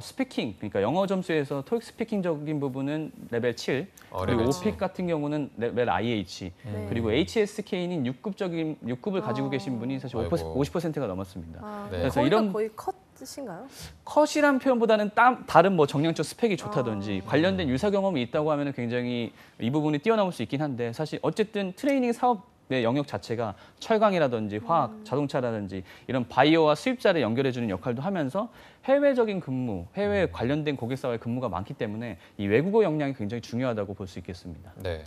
C: 스피킹 그러니까 영어 점수에서 토익 스피킹적인 부분은 레벨 7 그리고
A: 레벨
C: 오픽 같은 경우는 레벨 IH
B: 네.
C: 그리고 HSK는 6급을 가지고 계신 분이 사실
A: 아이고.
C: 50%가 넘었습니다.
B: 아,
A: 네.
C: 그래서
B: 거기가
C: 이런-
B: 거의 컷인가요?
C: 컷이란 표현보다는 다른 뭐 정량적 스펙이 좋다든지 관련된 유사 경험이 있다고 하면 굉장히 이 부분이 뛰어넘을 수 있긴 한데 사실 어쨌든 트레이닝 사업의 영역 자체가 철강이라든지 화학, 자동차라든지 이런 바이오와 수입자를 연결해주는 역할도 하면서 해외적인 근무, 해외 관련된 고객사와의 근무가 많기 때문에 이 외국어 역량이 굉장히 중요하다고 볼 수 있겠습니다.
A: 네.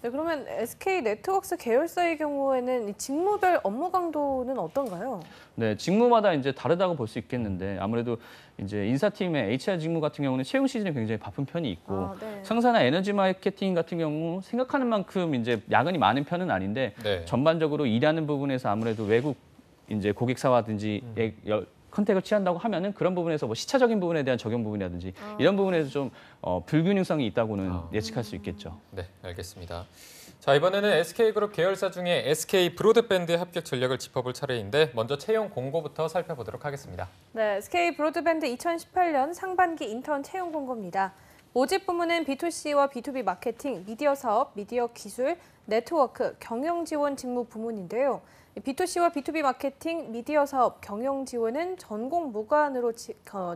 B: 네, 그러면 SK 네트워크스 계열사의 경우에는 이 직무별 업무 강도는 어떤가요?
C: 네, 직무마다 이제 다르다고 볼 수 있겠는데 아무래도 이제 인사팀의 HR 직무 같은 경우는 채용 시즌이 굉장히 바쁜 편이 있고
B: 아, 네.
C: 상사나 에너지 마케팅 같은 경우 생각하는 만큼 이제 야근이 많은 편은 아닌데
A: 네.
C: 전반적으로 일하는 부분에서 아무래도 외국 이제 고객사와든지 컨택을 취한다고 하면은 그런 부분에서 뭐 시차적인 부분에 대한 적용 부분이라든지 이런 부분에서 좀 불균형성이 있다고는 예측할 수 있겠죠.
A: 네, 알겠습니다. 자, 이번에는 SK그룹 계열사 중에 SK 브로드밴드 합격 전략을 짚어볼 차례인데 먼저 채용 공고부터 살펴보도록 하겠습니다.
B: 네, SK 브로드밴드 2018년 상반기 인턴 채용 공고입니다. 모집 부문은 B2C와 B2B 마케팅, 미디어 사업, 미디어 기술, 네트워크, 경영 지원 직무 부문인데요. B2C와 B2B 마케팅, 미디어 사업, 경영 지원은 전공 무관으로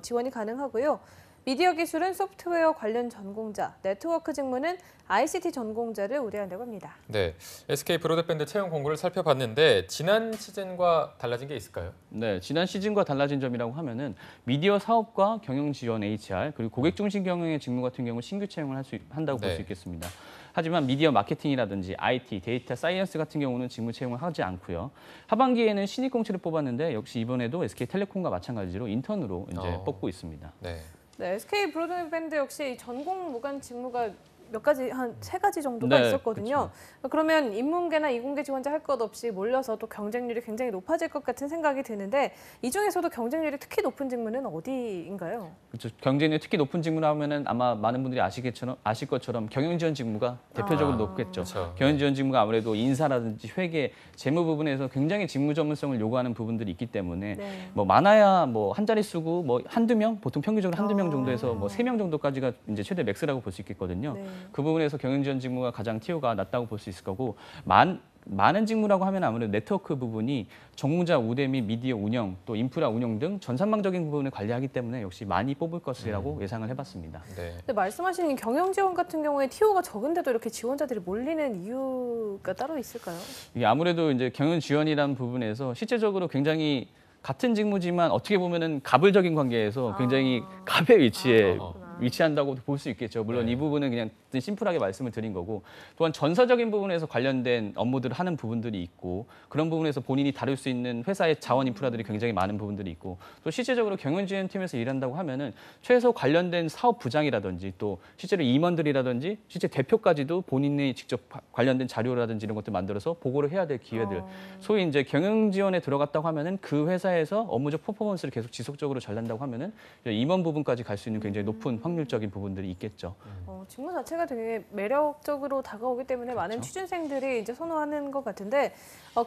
B: 지원이 가능하고요. 미디어 기술은 소프트웨어 관련 전공자, 네트워크 직무는 ICT 전공자를 우대한다고 합니다.
A: 네, SK 브로드밴드 채용 공고를 살펴봤는데 지난 시즌과 달라진 게 있을까요?
C: 네, 지난 시즌과 달라진 점이라고 하면은 미디어 사업과 경영 지원 HR 그리고 고객 중심 경영의 직무 같은 경우 신규 채용을 한다고 볼 수 있겠습니다. 하지만 미디어 마케팅이라든지 IT, 데이터 사이언스 같은 경우는 직무 채용을 하지 않고요. 하반기에는 신입 공채를 뽑았는데 역시 이번에도 SK텔레콤과 마찬가지로 인턴으로 이제 뽑고 있습니다.
A: 네.
B: 네, SK 브로드밴드 역시 전공 무관 직무가 몇 가지, 한 3가지 정도가
C: 네,
B: 있었거든요. 그러면 인문계나 이공계 지원자 할 것 없이 몰려서 또 경쟁률이 굉장히 높아질 것 같은 생각이 드는데 이 중에서도 경쟁률이 특히 높은 직무는 어디인가요?
C: 그렇죠. 경쟁률이 특히 높은 직무라 하면은 아마 많은 분들이 아실 것처럼 경영 지원 직무가 대표적으로 높겠죠.
A: 그렇죠.
C: 경영 지원 직무가 아무래도 인사라든지 회계, 재무 부분에서 굉장히 직무 전문성을 요구하는 부분들이 있기 때문에
B: 네.
C: 뭐 많아야 뭐 한 자릿수고 뭐 한두 명, 보통 평균적으로 한두 명 정도에서 뭐 3명 정도까지가 이제 최대 맥스라고 볼 수 있겠거든요.
B: 네.
C: 그 부분에서 경영 지원 직무가 가장 티오가 낮다고 볼 수 있을 거고 많은 직무라고 하면 아무래도 네트워크 부분이 전공자 우대 및 미디어 운영, 또 인프라 운영 등 전산망적인 부분을 관리하기 때문에 역시 많이 뽑을 것이라고 예상을 해봤습니다.
A: 네.
B: 근데 말씀하신 경영 지원 같은 경우에 TO가 적은데도 이렇게 지원자들이 몰리는 이유가 따로 있을까요?
C: 이게 아무래도 이제 경영 지원이라는 부분에서 실제적으로 굉장히 같은 직무지만 어떻게 보면은 가불적인 관계에서 굉장히 갑의 위치에 위치한다고 볼 수 있겠죠. 물론
A: 네.
C: 이 부분은 그냥 심플하게 말씀을 드린 거고 또한 전사적인 부분에서 관련된 업무들을 하는 부분들이 있고 그런 부분에서 본인이 다룰 수 있는 회사의 자원 인프라들이 굉장히 많은 부분들이 있고 또 실제적으로 경영지원팀에서 일한다고 하면은 최소 관련된 사업 부장이라든지 또 실제로 임원들이라든지 실제 대표까지도 본인이 직접 관련된 자료라든지 이런 것들 만들어서 보고를 해야 될 기회들 소위 이제 경영지원에 들어갔다고 하면은 그 회사에서 업무적 퍼포먼스를 계속 지속적으로 잘 난다고 하면은 임원 부분까지 갈 수 있는 굉장히 높은 확률적인 부분들이 있겠죠.
B: 직무 자체가 되게 매력적으로 다가오기 때문에 많은 취준생들이 이제 선호하는 것 같은데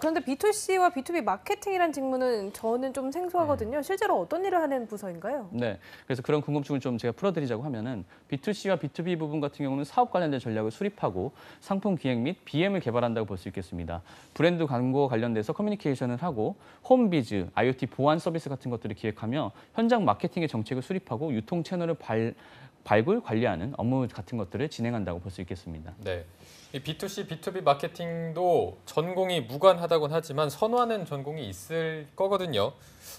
B: 그런데 B2C와 B2B 마케팅이라는 직무는 저는 좀 생소하거든요. 실제로 어떤 일을 하는 부서인가요?
C: 네, 그래서 그런 궁금증을 좀 제가 풀어드리자고 하면은 B2C와 B2B 부분 같은 경우는 사업 관련된 전략을 수립하고 상품 기획 및 BM을 개발한다고 볼 수 있겠습니다. 브랜드 광고 관련돼서 커뮤니케이션을 하고 홈비즈, IoT 보안 서비스 같은 것들을 기획하며 현장 마케팅의 정책을 수립하고 유통 채널을 발굴, 관리하는 업무 같은 것들을 진행한다고 볼 수 있겠습니다.
A: 네. 이 B2C, B2B 마케팅도 전공이 무관하다고는 하지만 선호하는 전공이 있을 거거든요.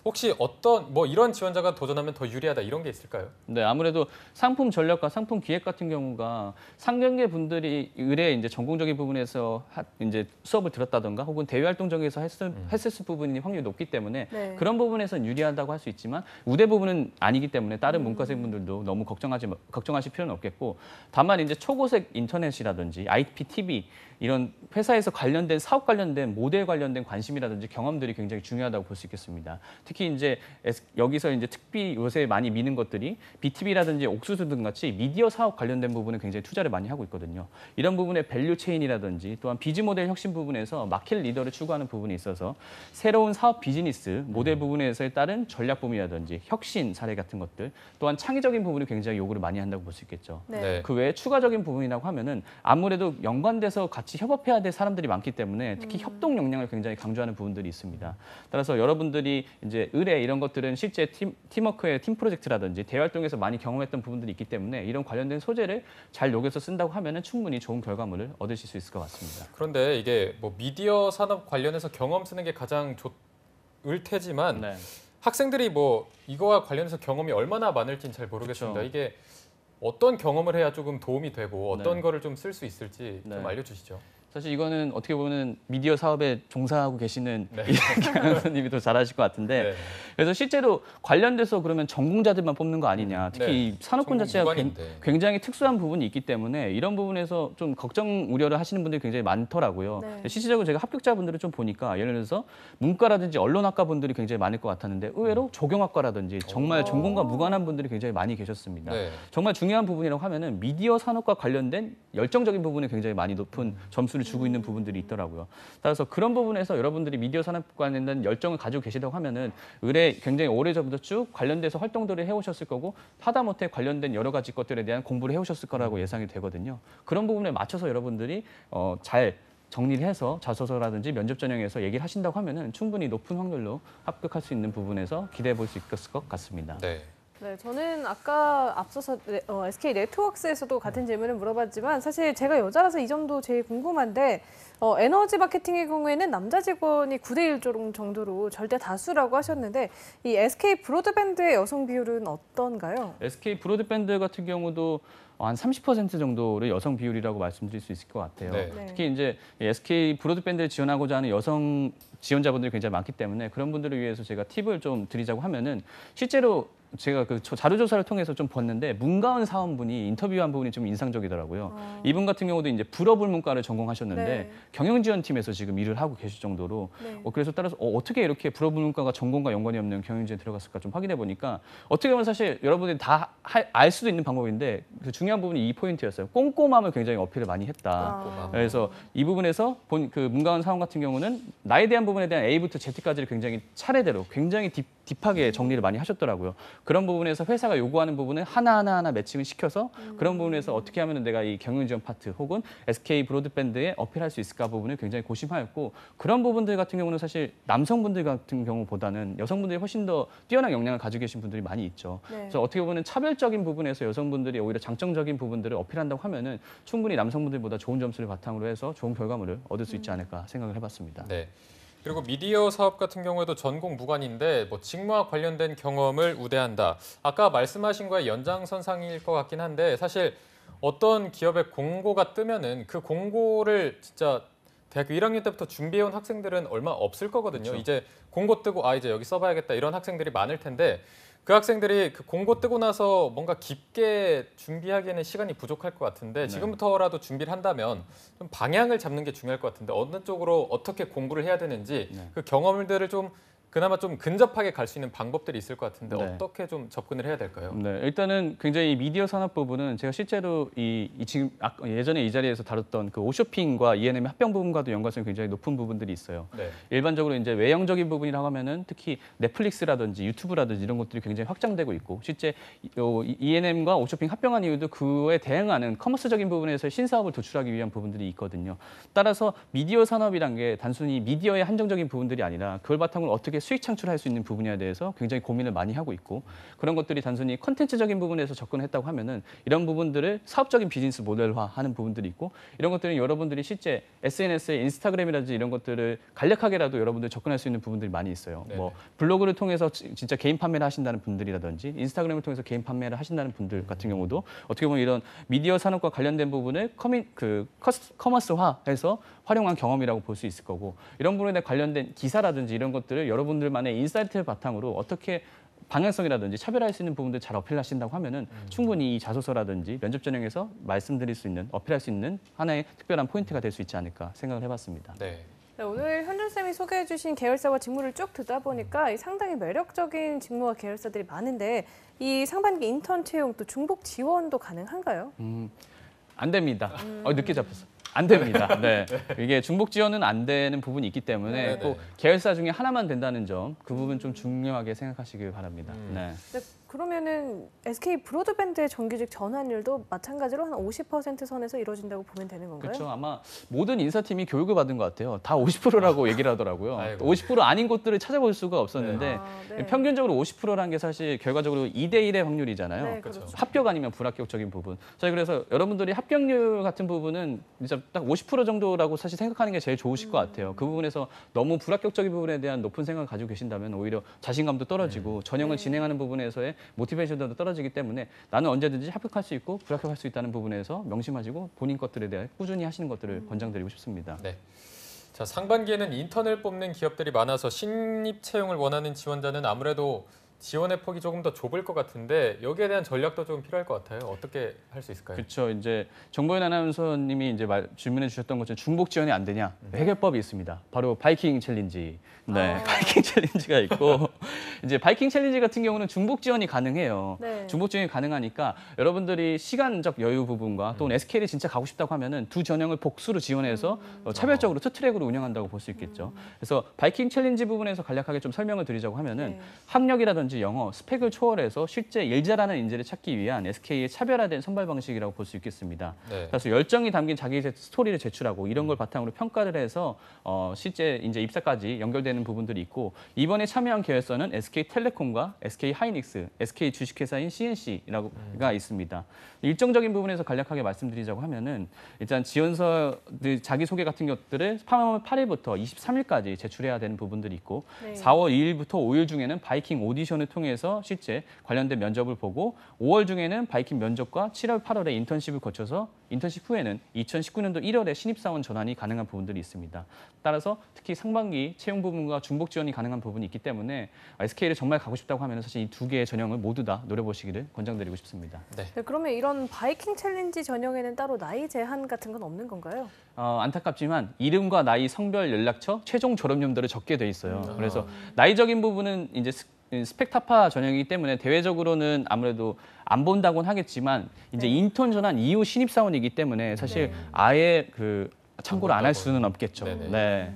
A: 혹시 어떤 이런 지원자가 도전하면 더 유리하다 이런 게 있을까요?
C: 네, 아무래도 상품 전략과 상품 기획 같은 경우가 상경계 분들이 의뢰 이제 전공적인 부분에서 이제 수업을 들었다던가 혹은 대외 활동적에서 했을 부분이 확률이 높기 때문에
B: 네.
C: 그런 부분에서는 유리하다고 할 수 있지만 우대 부분은 아니기 때문에 다른 문과생분들도 너무 걱정하실 필요는 없겠고 다만 이제 초고색 인터넷이라든지 IPTV 이런 회사에서 관련된 사업 관련된 모델 관련된 관심이라든지 경험들이 굉장히 중요하다고 볼 수 있겠습니다. 특히 이제 여기서 이제 특히 요새 많이 미는 것들이 BTV라든지 옥수수 등 같이 미디어 사업 관련된 부분을 굉장히 투자를 많이 하고 있거든요. 이런 부분의 밸류 체인이라든지 또한 비즈 모델 혁신 부분에서 마켓 리더를 추구하는 부분이 있어서 새로운 사업 비즈니스 모델 부분에서에 따른 전략 부분이라든지 혁신 사례 같은 것들 또한 창의적인 부분이 굉장히 요구를 많이 한다고 볼 수 있겠죠.
A: 네.
C: 그 외에 추가적인 부분이라고 하면은 아무래도 연관돼서 같이 협업해야 될 사람들이 많기 때문에 특히 협동 역량을 굉장히 강조하는 부분들이 있습니다. 따라서 여러분들이 이제 의뢰 이런 것들은 실제 팀워크의 팀 프로젝트라든지 대활동에서 많이 경험했던 부분들이 있기 때문에 이런 관련된 소재를 잘 녹여서 쓴다고 하면은 충분히 좋은 결과물을 얻으실 수 있을 것 같습니다.
A: 그런데 이게 미디어 산업 관련해서 경험 쓰는 게 가장 좋을 테지만
C: 네.
A: 학생들이 이거와 관련해서 경험이 얼마나 많을지는 잘 모르겠습니다.
C: 그렇죠.
A: 이게 어떤 경험을 해야 조금 도움이 되고 어떤
C: 네.
A: 거를 좀 쓸 수 있을지
C: 네.
A: 좀 알려주시죠.
C: 사실 이거는 어떻게 보면 미디어 사업에 종사하고 계시는
A: 네.
C: 경영님이 더 잘하실 것 같은데
A: 네.
C: 그래서 실제로 관련돼서 그러면 전공자들만 뽑는 거 아니냐. 특히
A: 네.
C: 이 산업군
A: 전공
C: 자체가
A: 무관인데.
C: 굉장히 특수한 부분이 있기 때문에 이런 부분에서 좀 걱정 우려를 하시는 분들이 굉장히 많더라고요.
B: 네.
C: 실질적으로 제가 합격자분들을 좀 보니까 예를 들어서 문과라든지 언론학과 분들이 굉장히 많을 것 같았는데 의외로 조경학과라든지 정말 전공과 무관한 분들이 굉장히 많이 계셨습니다.
A: 네.
C: 정말 중요한 부분이라고 하면은 미디어 산업과 관련된 열정적인 부분에 굉장히 많이 높은 점수를 주고 있는 부분들이 있더라고요. 따라서 그런 부분에서 여러분들이 미디어 산업과 관련된 열정을 가지고 계시다고 하면은 의뢰 굉장히 오래전부터 쭉 관련돼서 활동들을 해오셨을 거고 하다못해 관련된 여러 가지 것들에 대한 공부를 해오셨을 거라고 예상이 되거든요. 그런 부분에 맞춰서 여러분들이 잘 정리를 해서 자소서라든지 면접 전형에서 얘기를 하신다고 하면은 충분히 높은 확률로 합격할 수 있는 부분에서 기대해 볼 수 있을 것 같습니다.
A: 네.
B: 네, 저는 아까 앞서서 SK 네트워크스에서도 같은 질문을 물어봤지만 사실 제가 여자라서 이 점도 제일 궁금한데 에너지 마케팅의 경우에는 남자 직원이 9대1 정도로 절대 다수라고 하셨는데 이 SK 브로드밴드의 여성 비율은 어떤가요?
C: SK 브로드밴드 같은 경우도 한 30% 정도를 여성 비율이라고 말씀드릴 수 있을 것 같아요.
A: 네.
B: 네.
C: 특히 이제 SK 브로드밴드를 지원하고자 하는 여성 지원자분들이 굉장히 많기 때문에 그런 분들을 위해서 제가 팁을 좀 드리자고 하면은 실제로 제가 그 자료조사를 통해서 좀 봤는데 문가은 사원분이 인터뷰한 부분이 좀 인상적이더라고요. 이분 같은 경우도 이제 불어불문과를 전공하셨는데
B: 네.
C: 경영지원팀에서 지금 일을 하고 계실 정도로
B: 네.
C: 그래서 따라서 어떻게 이렇게 불어불문과가 전공과 연관이 없는 경영지원에 들어갔을까 좀 확인해 보니까 어떻게 보면 사실 여러분들이 다 알 수도 있는 방법인데 그 중요한 부분이 이 포인트였어요. 꼼꼼함을 굉장히 어필을 많이 했다.
B: 아.
C: 그래서 이 부분에서 그 문가은 사원 같은 경우는 나에 대한 부분에 대한 A부터 Z까지를 굉장히 차례대로 굉장히 딥하게 정리를 많이 하셨더라고요. 그런 부분에서 회사가 요구하는 부분을 하나하나 매칭을 시켜서 그런 부분에서 어떻게 하면 내가 이 경영지원 파트 혹은 SK 브로드밴드에 어필할 수 있을까 부분을 굉장히 고심하였고 그런 부분들 같은 경우는 사실 남성분들 같은 경우보다는 여성분들이 훨씬 더 뛰어난 역량을 가지고 계신 분들이 많이 있죠.
B: 네.
C: 그래서 어떻게 보면 차별적인 부분에서 여성분들이 오히려 장점적인 부분들을 어필한다고 하면은 충분히 남성분들보다 좋은 점수를 바탕으로 해서 좋은 결과물을 얻을 수 있지 않을까 생각을 해봤습니다.
A: 네. 그리고 미디어 사업 같은 경우에도 전공 무관인데 뭐 직무와 관련된 경험을 우대한다. 아까 말씀하신 거에 연장선상일 것 같긴 한데 사실 어떤 기업의 공고가 뜨면은 그 공고를 진짜 대학교 1학년 때부터 준비해온 학생들은 얼마 없을 거거든요.
C: 그렇죠.
A: 이제 공고 뜨고 이제 여기 써봐야겠다 이런 학생들이 많을 텐데 그 학생들이 그 공고 뜨고 나서 뭔가 깊게 준비하기에는 시간이 부족할 것 같은데 지금부터라도 준비를 한다면 좀 방향을 잡는 게 중요할 것 같은데 어느 쪽으로 어떻게 공부를 해야 되는지 그 경험들을 좀 그나마 좀 근접하게 갈 수 있는 방법들이 있을 것 같은데
C: 네.
A: 어떻게 좀 접근을 해야 될까요?
C: 네, 일단은 굉장히 미디어 산업 부분은 제가 실제로 지금 예전에 이 자리에서 다뤘던 그 오쇼핑과 E&M 합병 부분과도 연관성이 굉장히 높은 부분들이 있어요.
A: 네.
C: 일반적으로 이제 외형적인 부분이라고 하면은 특히 넷플릭스라든지 유튜브라든지 이런 것들이 굉장히 확장되고 있고 실제 E&M과 오쇼핑 합병한 이유도 그에 대응하는 커머스적인 부분에서 신사업을 도출하기 위한 부분들이 있거든요. 따라서 미디어 산업이란 게 단순히 미디어의 한정적인 부분들이 아니라 그걸 바탕으로 어떻게 수익 창출할 수 있는 부분에 대해서 굉장히 고민을 많이 하고 있고 그런 것들이 단순히 컨텐츠적인 부분에서 접근했다고 하면은 이런 부분들을 사업적인 비즈니스 모델화하는 부분들이 있고 이런 것들은 여러분들이 실제 SNS에 인스타그램이라든지 이런 것들을 간략하게라도 여러분들 접근할 수 있는 부분들이 많이 있어요.
A: 네네.
C: 뭐 블로그를 통해서 진짜 개인 판매를 하신다는 분들이라든지 인스타그램을 통해서 개인 판매를 하신다는 분들 같은 경우도 어떻게 보면 이런 미디어 산업과 관련된 부분을 커머스화해서 활용한 경험이라고 볼 수 있을 거고 이런 부분에 관련된 기사라든지 이런 것들을 여러분들만의 인사이트를 바탕으로 어떻게 방향성이라든지 차별할 수 있는 부분들 잘 어필하신다고 하면은 충분히 이 자소서라든지 면접 전형에서 말씀드릴 수 있는 어필할 수 있는 하나의 특별한 포인트가 될 수 있지 않을까 생각을 해봤습니다.
A: 네.
B: 네, 오늘 현준 쌤이 소개해 주신 계열사와 직무를 쭉 듣다 보니까 상당히 매력적인 직무와 계열사들이 많은데 이 상반기 인턴 채용 또 중복 지원도 가능한가요?
C: 안 됩니다. 늦게 잡혔어. 안 됩니다. 네. 이게 중복 지원은 안 되는 부분이 있기 때문에
A: 네네.
C: 꼭 계열사 중에 하나만 된다는 점, 그 부분 좀 중요하게 생각하시길 바랍니다. 네.
B: 네, 그러면은 SK 브로드밴드의 정규직 전환율도 마찬가지로 한 50% 선에서 이루어진다고 보면 되는 건가요?
C: 그렇죠. 아마 모든 인사팀이 교육을 받은 것 같아요. 다 50%라고 얘기를 하더라고요.
A: 아이고.
C: 50% 아닌 곳들을 찾아볼 수가 없었는데
B: 네.
C: 평균적으로 50%라는 게 사실 결과적으로 2대1의 확률이잖아요.
B: 네, 그렇죠.
C: 합격 아니면 불합격적인 부분. 저희 그래서 여러분들이 합격률 같은 부분은 진짜 딱 50% 정도라고 사실 생각하는 게 제일 좋으실 것 같아요. 그 부분에서 너무 불합격적인 부분에 대한 높은 생각을 가지고 계신다면 오히려 자신감도 떨어지고 전형을 진행하는 부분에서의 모티베이션도 떨어지기 때문에 나는 언제든지 합격할 수 있고 불합격할 수 있다는 부분에서 명심하시고 본인 것들에 대해 꾸준히 하시는 것들을 권장드리고 싶습니다.
A: 네. 자, 상반기에는 인턴을 뽑는 기업들이 많아서 신입 채용을 원하는 지원자는 아무래도 지원의 폭이 조금 더 좁을 것 같은데 여기에 대한 전략도 좀 필요할 것 같아요. 어떻게 할 수 있을까요?
C: 그렇죠. 이제 정보현 아나운서님이 이제 질문해 주셨던 것처럼 중복 지원이 안 되냐 해결법이 있습니다. 바로 바이킹 챌린지. 네, 바이킹 챌린지가 있고 이제 바이킹 챌린지 같은 경우는 중복 지원이 가능해요.
B: 네.
C: 중복 지원이 가능하니까 여러분들이 시간적 여유 부분과 또는 SK를 진짜 가고 싶다고 하면은 두 전형을 복수로 지원해서 차별적으로 투 트랙으로 운영한다고 볼 수 있겠죠. 그래서 바이킹 챌린지 부분에서 간략하게 좀 설명을 드리자고 하면은
B: 네.
C: 학력이라든지 영어, 스펙을 초월해서 실제 일 잘하는 인재를 찾기 위한 SK의 차별화된 선발 방식이라고 볼 수 있겠습니다.
A: 네.
C: 그래서 열정이 담긴 자기 스토리를 제출하고 이런 걸 바탕으로 평가를 해서 실제 이제 입사까지 연결되는 부분들이 있고 이번에 참여한 계열사는 SK텔레콤과 SK하이닉스, SK 주식회사인 CNC가 있습니다. 일정적인 부분에서 간략하게 말씀드리자고 하면은 일단 지원서 자기소개 같은 것들을 3월 8일부터 23일까지 제출해야 되는 부분들이 있고
B: 네.
C: 4월 2일부터 5일 중에는 바이킹 오디션을 통해서 실제 관련된 면접을 보고 5월 중에는 바이킹 면접과 7월, 8월에 인턴십을 거쳐서 인턴십 후에는 2019년도 1월에 신입사원 전환이 가능한 부분들이 있습니다. 따라서 특히 상반기 채용 부분과 중복 지원이 가능한 부분이 있기 때문에 SK를 정말 가고 싶다고 하면 사실 이 두 개의 전형을 모두 다 노려보시기를 권장드리고 싶습니다.
A: 네.
B: 네, 그러면 이런 바이킹 챌린지 전형에는 따로 나이 제한 같은 건 없는 건가요?
C: 안타깝지만 이름과 나이, 성별, 연락처, 최종 졸업 연도를 적게 돼 있어요. 그래서 나이적인 부분은 이제 스펙타파 전형이기 때문에 대외적으로는 아무래도 안 본다고는 하겠지만 이제
B: 네.
C: 인턴 전환 이후 신입사원이기 때문에 사실
B: 네.
C: 아예 그 참고를 안 할
A: 본다고.
C: 수는 없겠죠.
A: 네네.
C: 네.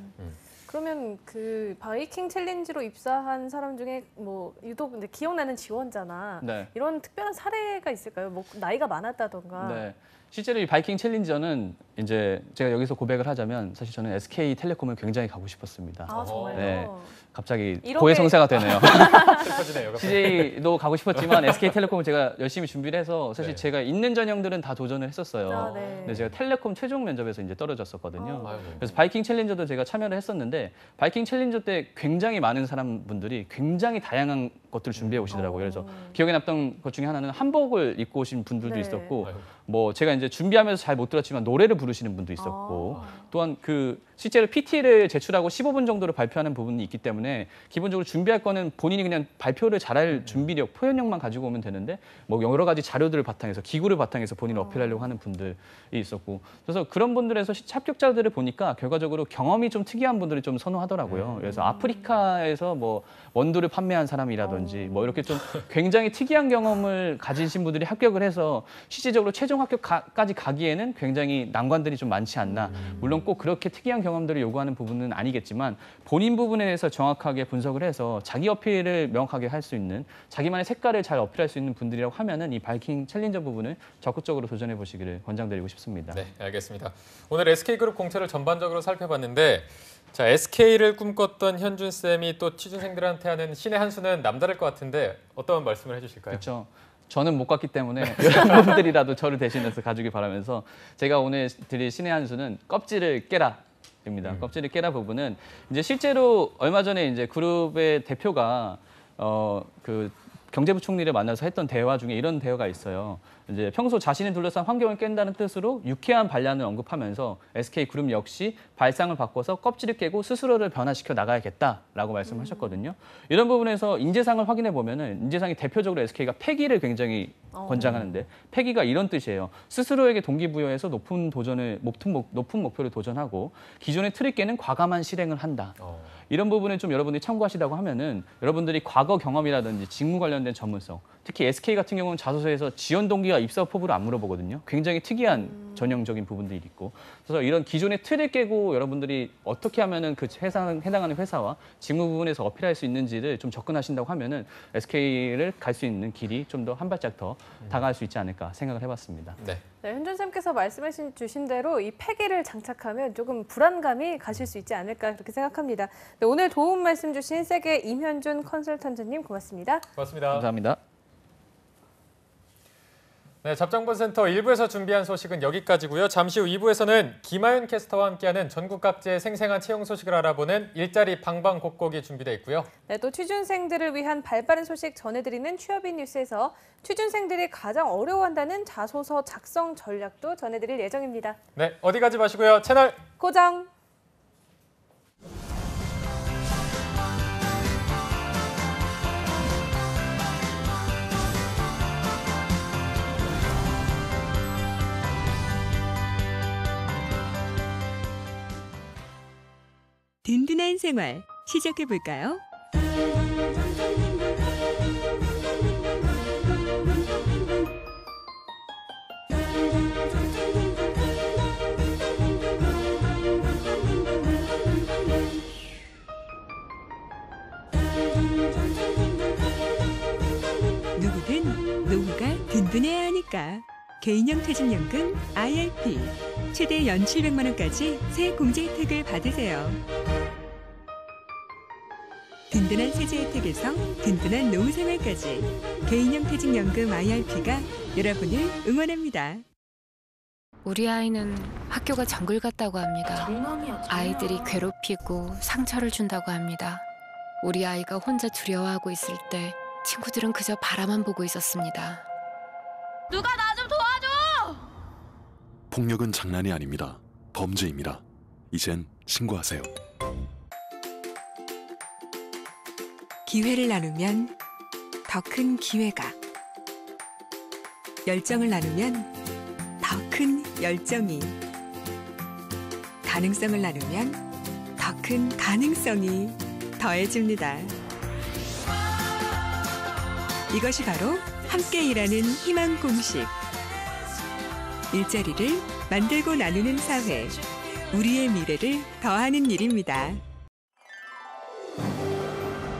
B: 그러면 그 바이킹 챌린지로 입사한 사람 중에 뭐 유독 근데 기억나는 지원자나
C: 네.
B: 이런 특별한 사례가 있을까요? 뭐 나이가 많았다던가.
C: 네. 실제로 이 바이킹 챌린저는 이제 제가 여기서 고백을 하자면 사실 저는 SK텔레콤을 굉장히 가고 싶었습니다.
B: 아 정말요?
C: 네. 갑자기
B: 이렇게-
C: 고해성사가 되네요.
A: 슬퍼지네요. 갑자기.
C: CJ도 가고 싶었지만 SK텔레콤을 제가 열심히 준비를 해서 사실
A: 네.
C: 제가 있는 전형들은 다 도전을 했었어요.
B: 아, 네.
C: 근데 제가 텔레콤 최종 면접에서 이제 떨어졌었거든요.
A: 아이고.
C: 그래서 바이킹 챌린저도 제가 참여를 했었는데 바이킹 챌린저 때 굉장히 많은 사람분들이 굉장히 다양한 것들을 준비해 오시더라고요. 그래서 기억에 남던 것 중에 하나는 한복을 입고 오신 분들도
B: 네.
C: 있었고
A: 아이고.
C: 뭐 제가 이제 준비하면서 잘 못 들었지만 노래를 부르시는 분도 있었고 또한 그 실제로 PT를 제출하고 15분 정도를 발표하는 부분이 있기 때문에 기본적으로 준비할 거는 본인이 그냥 발표를 잘할 준비력, 표현력만 가지고 오면 되는데 뭐 여러 가지 자료들을 바탕해서 기구를 바탕해서 본인을 어필하려고 하는 분들이 있었고 그래서 그런 분들에서 합격자들을 보니까 결과적으로 경험이 좀 특이한 분들이 좀 선호하더라고요. 그래서 아프리카에서 뭐 원두를 판매한 사람이라든지 뭐 이렇게 좀 굉장히 특이한 경험을 가지신 분들이 합격을 해서 실질적으로 최종 합격까지 가기에는 굉장히 난관들이 좀 많지 않나. 물론 꼭 그렇게 특이한 경험들을 요구하는 부분은 아니겠지만 본인 부분에 대해서 정확하게 분석을 해서 자기 어필을 명확하게 할 수 있는 자기만의 색깔을 잘 어필할 수 있는 분들이라고 하면은 이 바이킹 챌린저 부분을 적극적으로 도전해 보시기를 권장드리고 싶습니다.
A: 네, 알겠습니다. 오늘 SK그룹 공채를 전반적으로 살펴봤는데 자, SK를 꿈꿨던 현준 쌤이 또 취준생들한테 하는 신의 한 수는 남다를 것 같은데 어떤 말씀을 해주실까요?
C: 그렇죠. 저는 못 갔기 때문에 여러분들이라도 저를 대신해서 가주길 바라면서 제가 오늘 드릴 신의 한 수는 껍질을 깨라. 입니다. 껍질을 깨라 부분은 이제 실제로 얼마 전에 이제 그룹의 대표가 그 경제부총리를 만나서 했던 대화 중에 이런 대화가 있어요. 이제 평소 자신을 둘러싼 환경을 깬다는 뜻으로 유쾌한 반란을 언급하면서 SK 그룹 역시 발상을 바꿔서 껍질을 깨고 스스로를 변화시켜 나가야겠다라고 말씀하셨거든요. 이런 부분에서 인재상을 확인해 보면은 인재상이 대표적으로 SK가 패기를 굉장히 권장하는데 패기가 이런 뜻이에요. 스스로에게 동기부여해서 높은 목표를 도전하고 기존의 틀을 깨는 과감한 실행을 한다. 이런 부분을 좀 여러분들이 참고하시다고 하면은 여러분들이 과거 경험이라든지 직무 관련된 전문성, 특히 SK 같은 경우는 자소서에서 지원 동기와 입사 포부를 안 물어보거든요. 굉장히 특이한 전형적인 부분들이 있고, 그래서 이런 기존의 틀을 깨고 여러분들이 어떻게 하면은 그 해당하는 회사와 직무 부분에서 어필할 수 있는지를 좀 접근하신다고 하면은 SK를 갈 수 있는 길이 좀 더 한 발짝 더 다가갈 수 있지 않을까 생각을 해봤습니다.
A: 네.
B: 네, 현준 쌤께서 말씀해 주신 대로 이 패기를 장착하면 조금 불안감이 가실 수 있지 않을까 그렇게 생각합니다. 네, 오늘 도움 말씀 주신 세계 임현준 컨설턴트님 고맙습니다.
A: 고맙습니다.
C: 감사합니다.
A: 네, 잡정본센터 1부에서 준비한 소식은 여기까지고요. 잠시 후 2부에서는 김하윤 캐스터와 함께하는 전국 각지의 생생한 채용 소식을 알아보는 일자리 방방곡곡이 준비되어 있고요.
B: 네, 또 취준생들을 위한 발빠른 소식 전해드리는 취업인 뉴스에서 취준생들이 가장 어려워한다는 자소서 작성 전략도 전해드릴 예정입니다.
A: 네, 어디 가지 마시고요. 채널
B: 고정!
D: 든든한 생활 시작해볼까요? 누구든 노후가 든든해야 하니까. 개인형 퇴직연금 IRP 최대 연 700만 원까지 새 공제 혜택을 받으세요. 든든한 세제 혜택에서 든든한 노후 생활까지 개인형 퇴직연금 IRP가 여러분을 응원합니다.
E: 우리 아이는 학교가 정글 같다고 합니다. 아이들이 괴롭히고 상처를 준다고 합니다. 우리 아이가 혼자 두려워하고 있을 때 친구들은 그저 바라만 보고 있었습니다.
F: 누가 나 좀 도와줘!
G: 폭력은 장난이 아닙니다. 범죄입니다. 이젠 신고하세요.
D: 기회를 나누면 더 큰 기회가, 열정을 나누면 더 큰 열정이, 가능성을 나누면 더 큰 가능성이 더해집니다. 이것이 바로 함께 일하는 희망 공식. 일자리를 만들고 나누는 사회, 우리의 미래를 더하는 일입니다.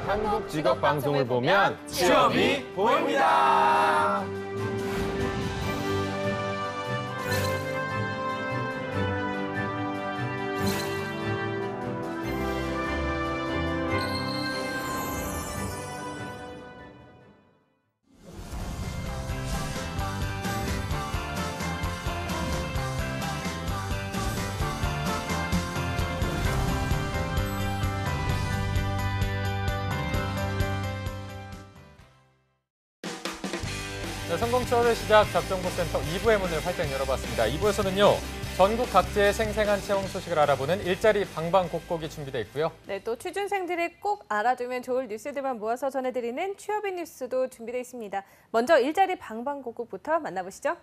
H: 한국 직업 방송을 보면 취업이 보입니다.
A: 네, 성공 취업의 시작 잡정보센터 2부의 문을 활짝 열어봤습니다. 2부에서는요. 전국 각지의 생생한 채용 소식을 알아보는 일자리 방방곡곡이 준비되어 있고요.
B: 네, 또 취준생들이 꼭 알아두면 좋을 뉴스들만 모아서 전해드리는 취업인 뉴스도 준비되어 있습니다. 먼저 일자리 방방곡곡부터 만나보시죠.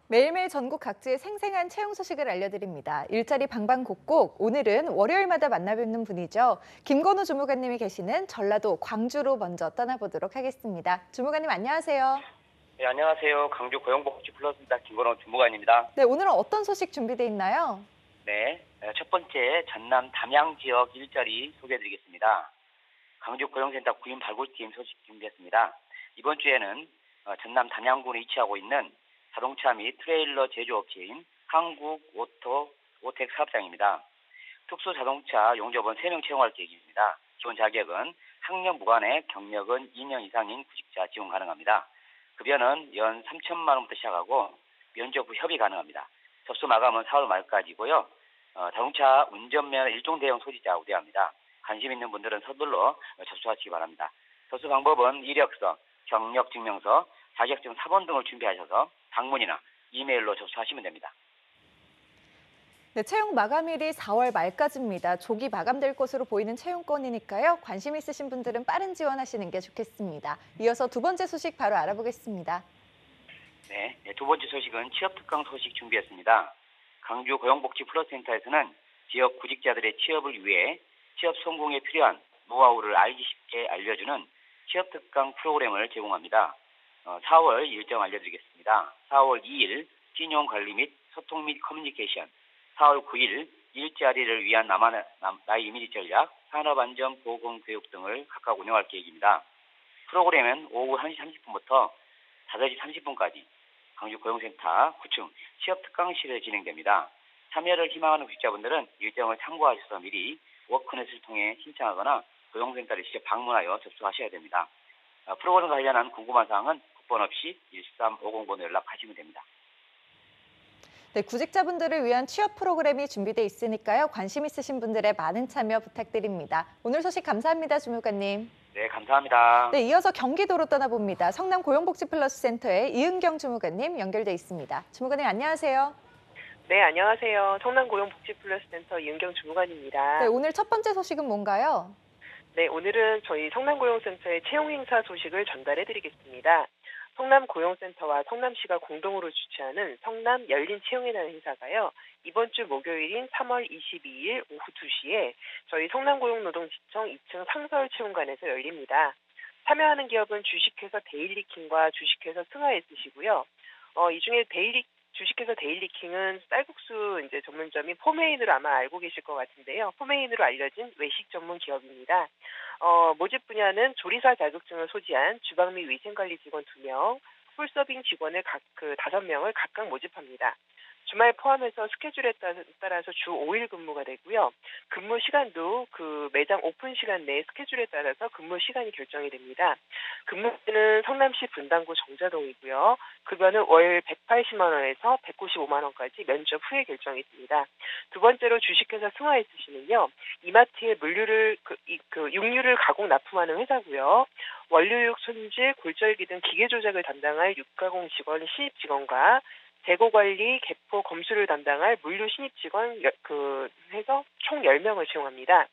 I: 매일매일 전국 각지의 생생한 채용 소식을 알려드립니다. 일자리 방방곡곡, 오늘은 월요일마다 만나뵙는 분이죠. 김건우 주무관님이 계시는 전라도 광주로 먼저 떠나보도록 하겠습니다. 주무관님 안녕하세요.
J: 네, 안녕하세요. 광주 고용복지플러스센터 김건우 주무관입니다.
I: 네, 오늘은 어떤 소식 준비되어 있나요?
J: 네, 첫 번째 전남 담양 지역 일자리 소개해드리겠습니다. 광주 고용센터 구인 발굴팀 소식 준비했습니다. 이번 주에는 전남 담양군에 위치하고 있는 자동차 및 트레일러 제조업체인 한국오텍 사업장입니다. 특수자동차 용접원 3명 채용할 계획입니다. 기본 자격은 학년 무관의 경력은 2년 이상인 구직자 지원 가능합니다. 급여는 연 3천만 원부터 시작하고 면접 후 협의 가능합니다. 접수 마감은 4월 말까지고요. 자동차 운전면허 1종 대형 소지자 우대합니다. 관심 있는 분들은 서둘러 접수하시기 바랍니다. 접수 방법은 이력서, 경력증명서, 자격증 사본 등을 준비하셔서 방문이나 이메일로 접수하시면 됩니다.
I: 네, 채용 마감일이 4월 말까지입니다. 조기 마감될 것으로 보이는 채용건이니까요. 관심 있으신 분들은 빠른 지원하시는 게 좋겠습니다. 이어서 두 번째 소식 바로 알아보겠습니다.
J: 네, 두 번째 소식은 취업특강 소식 준비했습니다. 광주 고용복지플러스센터에서는 지역 구직자들의 취업을 위해 취업 성공에 필요한 노하우를 알기 쉽게 알려주는 취업특강 프로그램을 제공합니다. 4월 일정 알려드리겠습니다. 4월 2일 신용관리 및 소통 및 커뮤니케이션, 4월 9일 일자리를 위한 나의 이미지 전략, 산업안전보건교육 등을 각각 운영할 계획입니다. 프로그램은 오후 1시 30분부터 5시 30분까지 광주 고용센터 9층 취업특강실에 진행됩니다. 참여를 희망하는 구직자분들은 일정을 참고하셔서 미리 워크넷을 통해 신청하거나 고용센터를 직접 방문하여 접수하셔야 됩니다. 프로그램과 관련한 궁금한 사항은 국번 없이 1350번으로 연락하시면 됩니다.
I: 네, 구직자분들을 위한 취업 프로그램이 준비돼 있으니까요. 관심 있으신 분들의 많은 참여 부탁드립니다. 오늘 소식 감사합니다, 주무관님.
J: 네, 감사합니다.
I: 네, 이어서 경기도로 떠나봅니다. 성남 고용복지플러스센터의 이은경 주무관님 연결돼 있습니다. 주무관님 안녕하세요.
K: 네, 안녕하세요. 성남 고용복지플러스센터 이은경 주무관입니다.
I: 네, 오늘 첫 번째 소식은 뭔가요?
K: 네, 오늘은 저희 성남고용센터의 채용 행사 소식을 전달해드리겠습니다. 성남고용센터와 성남시가 공동으로 주최하는 성남 열린 채용의 날 행사가요. 이번 주 목요일인 3월 22일 오후 2시에 저희 성남고용노동지청 2층 상설 채용관에서 열립니다. 참여하는 기업은 주식회사 데일리킹과 주식회사 승하SC고요. 이 중에 주식회사 데일리킹은 쌀국수 이제 전문점인 포메인으로 아마 알고 계실 것 같은데요. 포메인으로 알려진 외식 전문 기업입니다. 모집 분야는 조리사 자격증을 소지한 주방 및 위생관리 직원 2명, 풀서빙 직원을 5명을 각각 모집합니다. 주말 포함해서 스케줄에 따라서 주 5일 근무가 되고요. 근무 시간도 그 매장 오픈 시간 내 스케줄에 따라서 근무 시간이 결정이 됩니다. 근무는 성남시 분당구 정자동이고요. 급여는 월 180만 원에서 195만 원까지 면접 후에 결정이 됩니다. 두 번째로 주식회사 승하SC는요. 이마트에 육류를 가공 납품하는 회사고요. 원료육 손질, 골절기 등 기계 조작을 담당할 육가공 직원 신입 직원과 재고 관리, 개포, 검수를 담당할 물류 신입 직원 해서 총 10명을 채용합니다.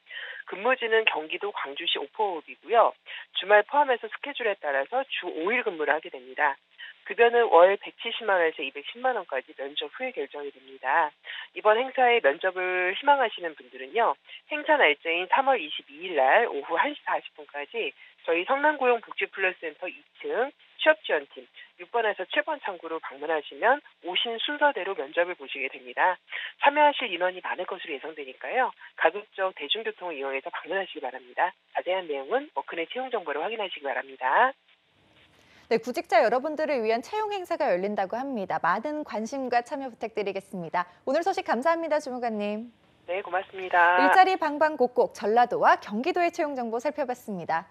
K: 근무지는 경기도 광주시 오포읍이고요. 주말 포함해서 스케줄에 따라서 주 5일 근무를 하게 됩니다. 급여는 월 170만 원에서 210만 원까지 면접 후에 결정이 됩니다. 이번 행사에 면접을 희망하시는 분들은요. 행사 날짜인 3월 22일 날 오후 1시 40분까지 저희 성남고용복지플러스센터 2층 취업지원팀 6번에서 7번 창구로 방문하시면 오신 순서대로 면접을 보시게 됩니다. 참여하실 인원이 많을 것으로 예상되니까요. 가급적 대중교통을 이용해서 방문하시기 바랍니다. 자세한 내용은 워크넷 채용 정보를 확인하시기 바랍니다.
I: 네, 구직자 여러분들을 위한 채용 행사가 열린다고 합니다. 많은 관심과 참여 부탁드리겠습니다. 오늘 소식 감사합니다, 주무관님.
K: 네, 고맙습니다.
I: 일자리 방방곡곡 전라도와 경기도의 채용 정보 살펴봤습니다.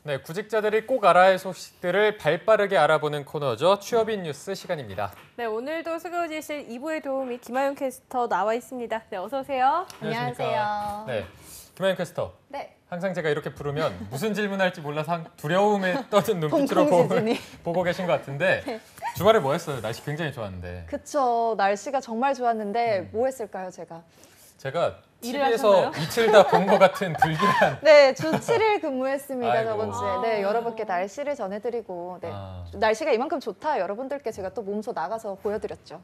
A: 네, 구직자들이 꼭 알아야 할 소식들을 발빠르게 알아보는 코너죠. 취업인 뉴스 시간입니다.
B: 네, 오늘도 수고해주실 2부의 도우미 김하윤 캐스터 나와 있습니다. 네, 어서 오세요.
I: 안녕하세요.
A: 네, 김하윤 캐스터.
I: 네.
A: 항상 제가 이렇게 부르면 무슨 질문할지 몰라서 두려움에 떠든 눈빛으로 보고 계신 것 같은데
I: 네.
A: 주말에 뭐 했어요? 날씨 굉장히 좋았는데.
I: 그쵸, 날씨가 정말 좋았는데 뭐 했을까요, 제가?
A: 제가 TV에서 이틀 다 본 것 같은 불길한.
I: 네, 주 7일 근무했습니다,
A: 아이고.
I: 저번 주에. 네, 여러분께 날씨를 전해드리고 네, 날씨가 이만큼 좋다 여러분들께 제가 또 몸소 나가서 보여드렸죠.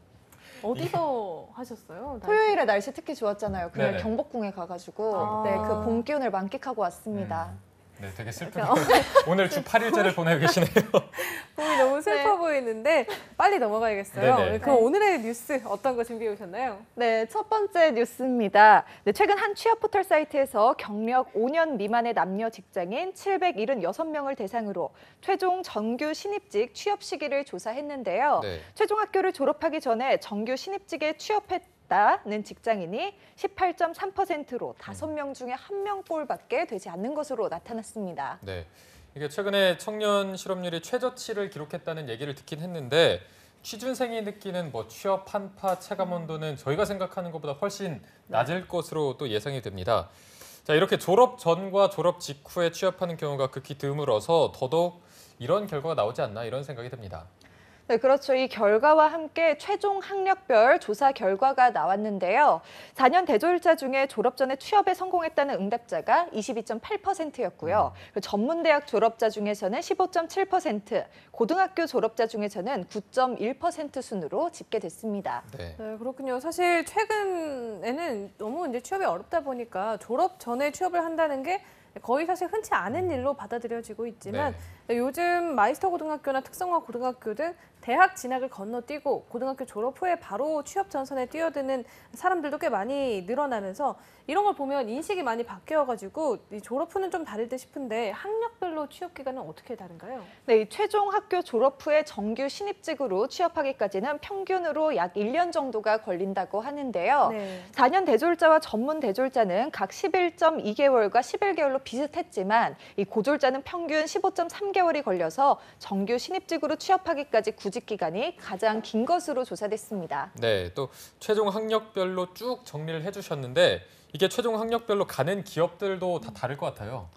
B: 어디서 하셨어요? 날씨?
I: 토요일에 날씨 특히 좋았잖아요. 그날
A: 네네.
I: 경복궁에 가가지고 네, 그 봄 기운을 만끽하고 왔습니다.
A: 네, 되게 슬프게 오늘 주 8일째를 보내고 계시네요.
B: 봄이 너무 슬퍼 보이는데 빨리 넘어가야겠어요.
A: 네네.
B: 그럼 오늘의 뉴스 어떤 거 준비해 오셨나요?
I: 네, 첫 번째 뉴스입니다. 네, 최근 한 취업 포털 사이트에서 경력 5년 미만의 남녀 직장인 776명을 대상으로 최종 정규 신입직 취업 시기를 조사했는데요.
A: 네.
I: 최종 학교를 졸업하기 전에 정규 신입직에 취업했다는 직장인이 18.3%로 5명 중에 1명꼴밖에 되지 않는 것으로 나타났습니다.
A: 네, 이게 최근에 청년 실업률이 최저치를 기록했다는 얘기를 듣긴 했는데 취준생이 느끼는 뭐 취업 한파 체감 온도는 저희가 생각하는 것보다 훨씬 낮을 것으로 또 예상이 됩니다. 자, 이렇게 졸업 전과 졸업 직후에 취업하는 경우가 극히 드물어서 더더욱 이런 결과가 나오지 않나 이런 생각이 듭니다.
I: 네, 그렇죠. 이 결과와 함께 최종 학력별 조사 결과가 나왔는데요. 4년 대졸자 중에 졸업 전에 취업에 성공했다는 응답자가 22.8%였고요. 전문대학 졸업자 중에서는 15.7%, 고등학교 졸업자 중에서는 9.1% 순으로 집계됐습니다.
A: 네.
B: 네, 그렇군요. 사실 최근에는 너무 이제 취업이 어렵다 보니까 졸업 전에 취업을 한다는 게 거의 사실 흔치 않은 일로 받아들여지고 있지만 요즘 마이스터 고등학교나 특성화 고등학교 등 대학 진학을 건너뛰고 고등학교 졸업 후에 바로 취업 전선에 뛰어드는 사람들도 꽤 많이 늘어나면서 이런 걸 보면 인식이 많이 바뀌어가지고 이 졸업 후는 좀 다를 듯 싶은데 학력별로 취업 기간은 어떻게 다른가요?
I: 네, 이 최종 학교 졸업 후에 정규 신입직으로 취업하기까지는 평균으로 약 1년 정도가 걸린다고 하는데요. 4년 대졸자와 전문 대졸자는 각 11.2개월과 11개월로 비슷했지만 이 고졸자는 평균 15.3개월이 걸려서 정규 신입직으로 취업하기까지 구직 기간이 가장 긴 것으로 조사됐습니다.
A: 네, 또 최종 학력별로 쭉 정리를 해주셨는데 이게 최종 학력별로 가는 기업들도 다 다를 것 같아요.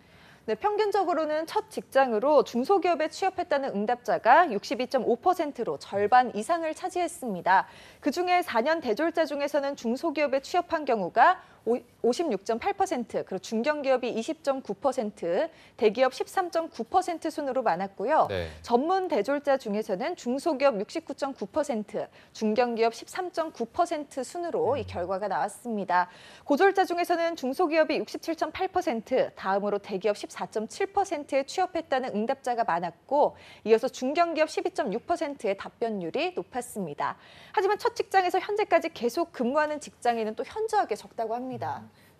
I: 네, 평균적으로는 첫 직장으로 중소기업에 취업했다는 응답자가 62.5%로 절반 이상을 차지했습니다. 그중에 4년 대졸자 중에서는 중소기업에 취업한 경우가 56.8%, 그리고 중견기업이 20.9%, 대기업 13.9% 순으로 많았고요. 전문 대졸자 중에서는 중소기업 69.9%, 중견기업 13.9% 순으로 이 결과가 나왔습니다. 고졸자 중에서는 중소기업이 67.8%, 다음으로 대기업 14.7%에 취업했다는 응답자가 많았고, 이어서 중견기업 12.6%의 답변율이 높았습니다. 하지만 첫 직장에서 현재까지 계속 근무하는 직장인은 또 현저하게 적다고 합니다.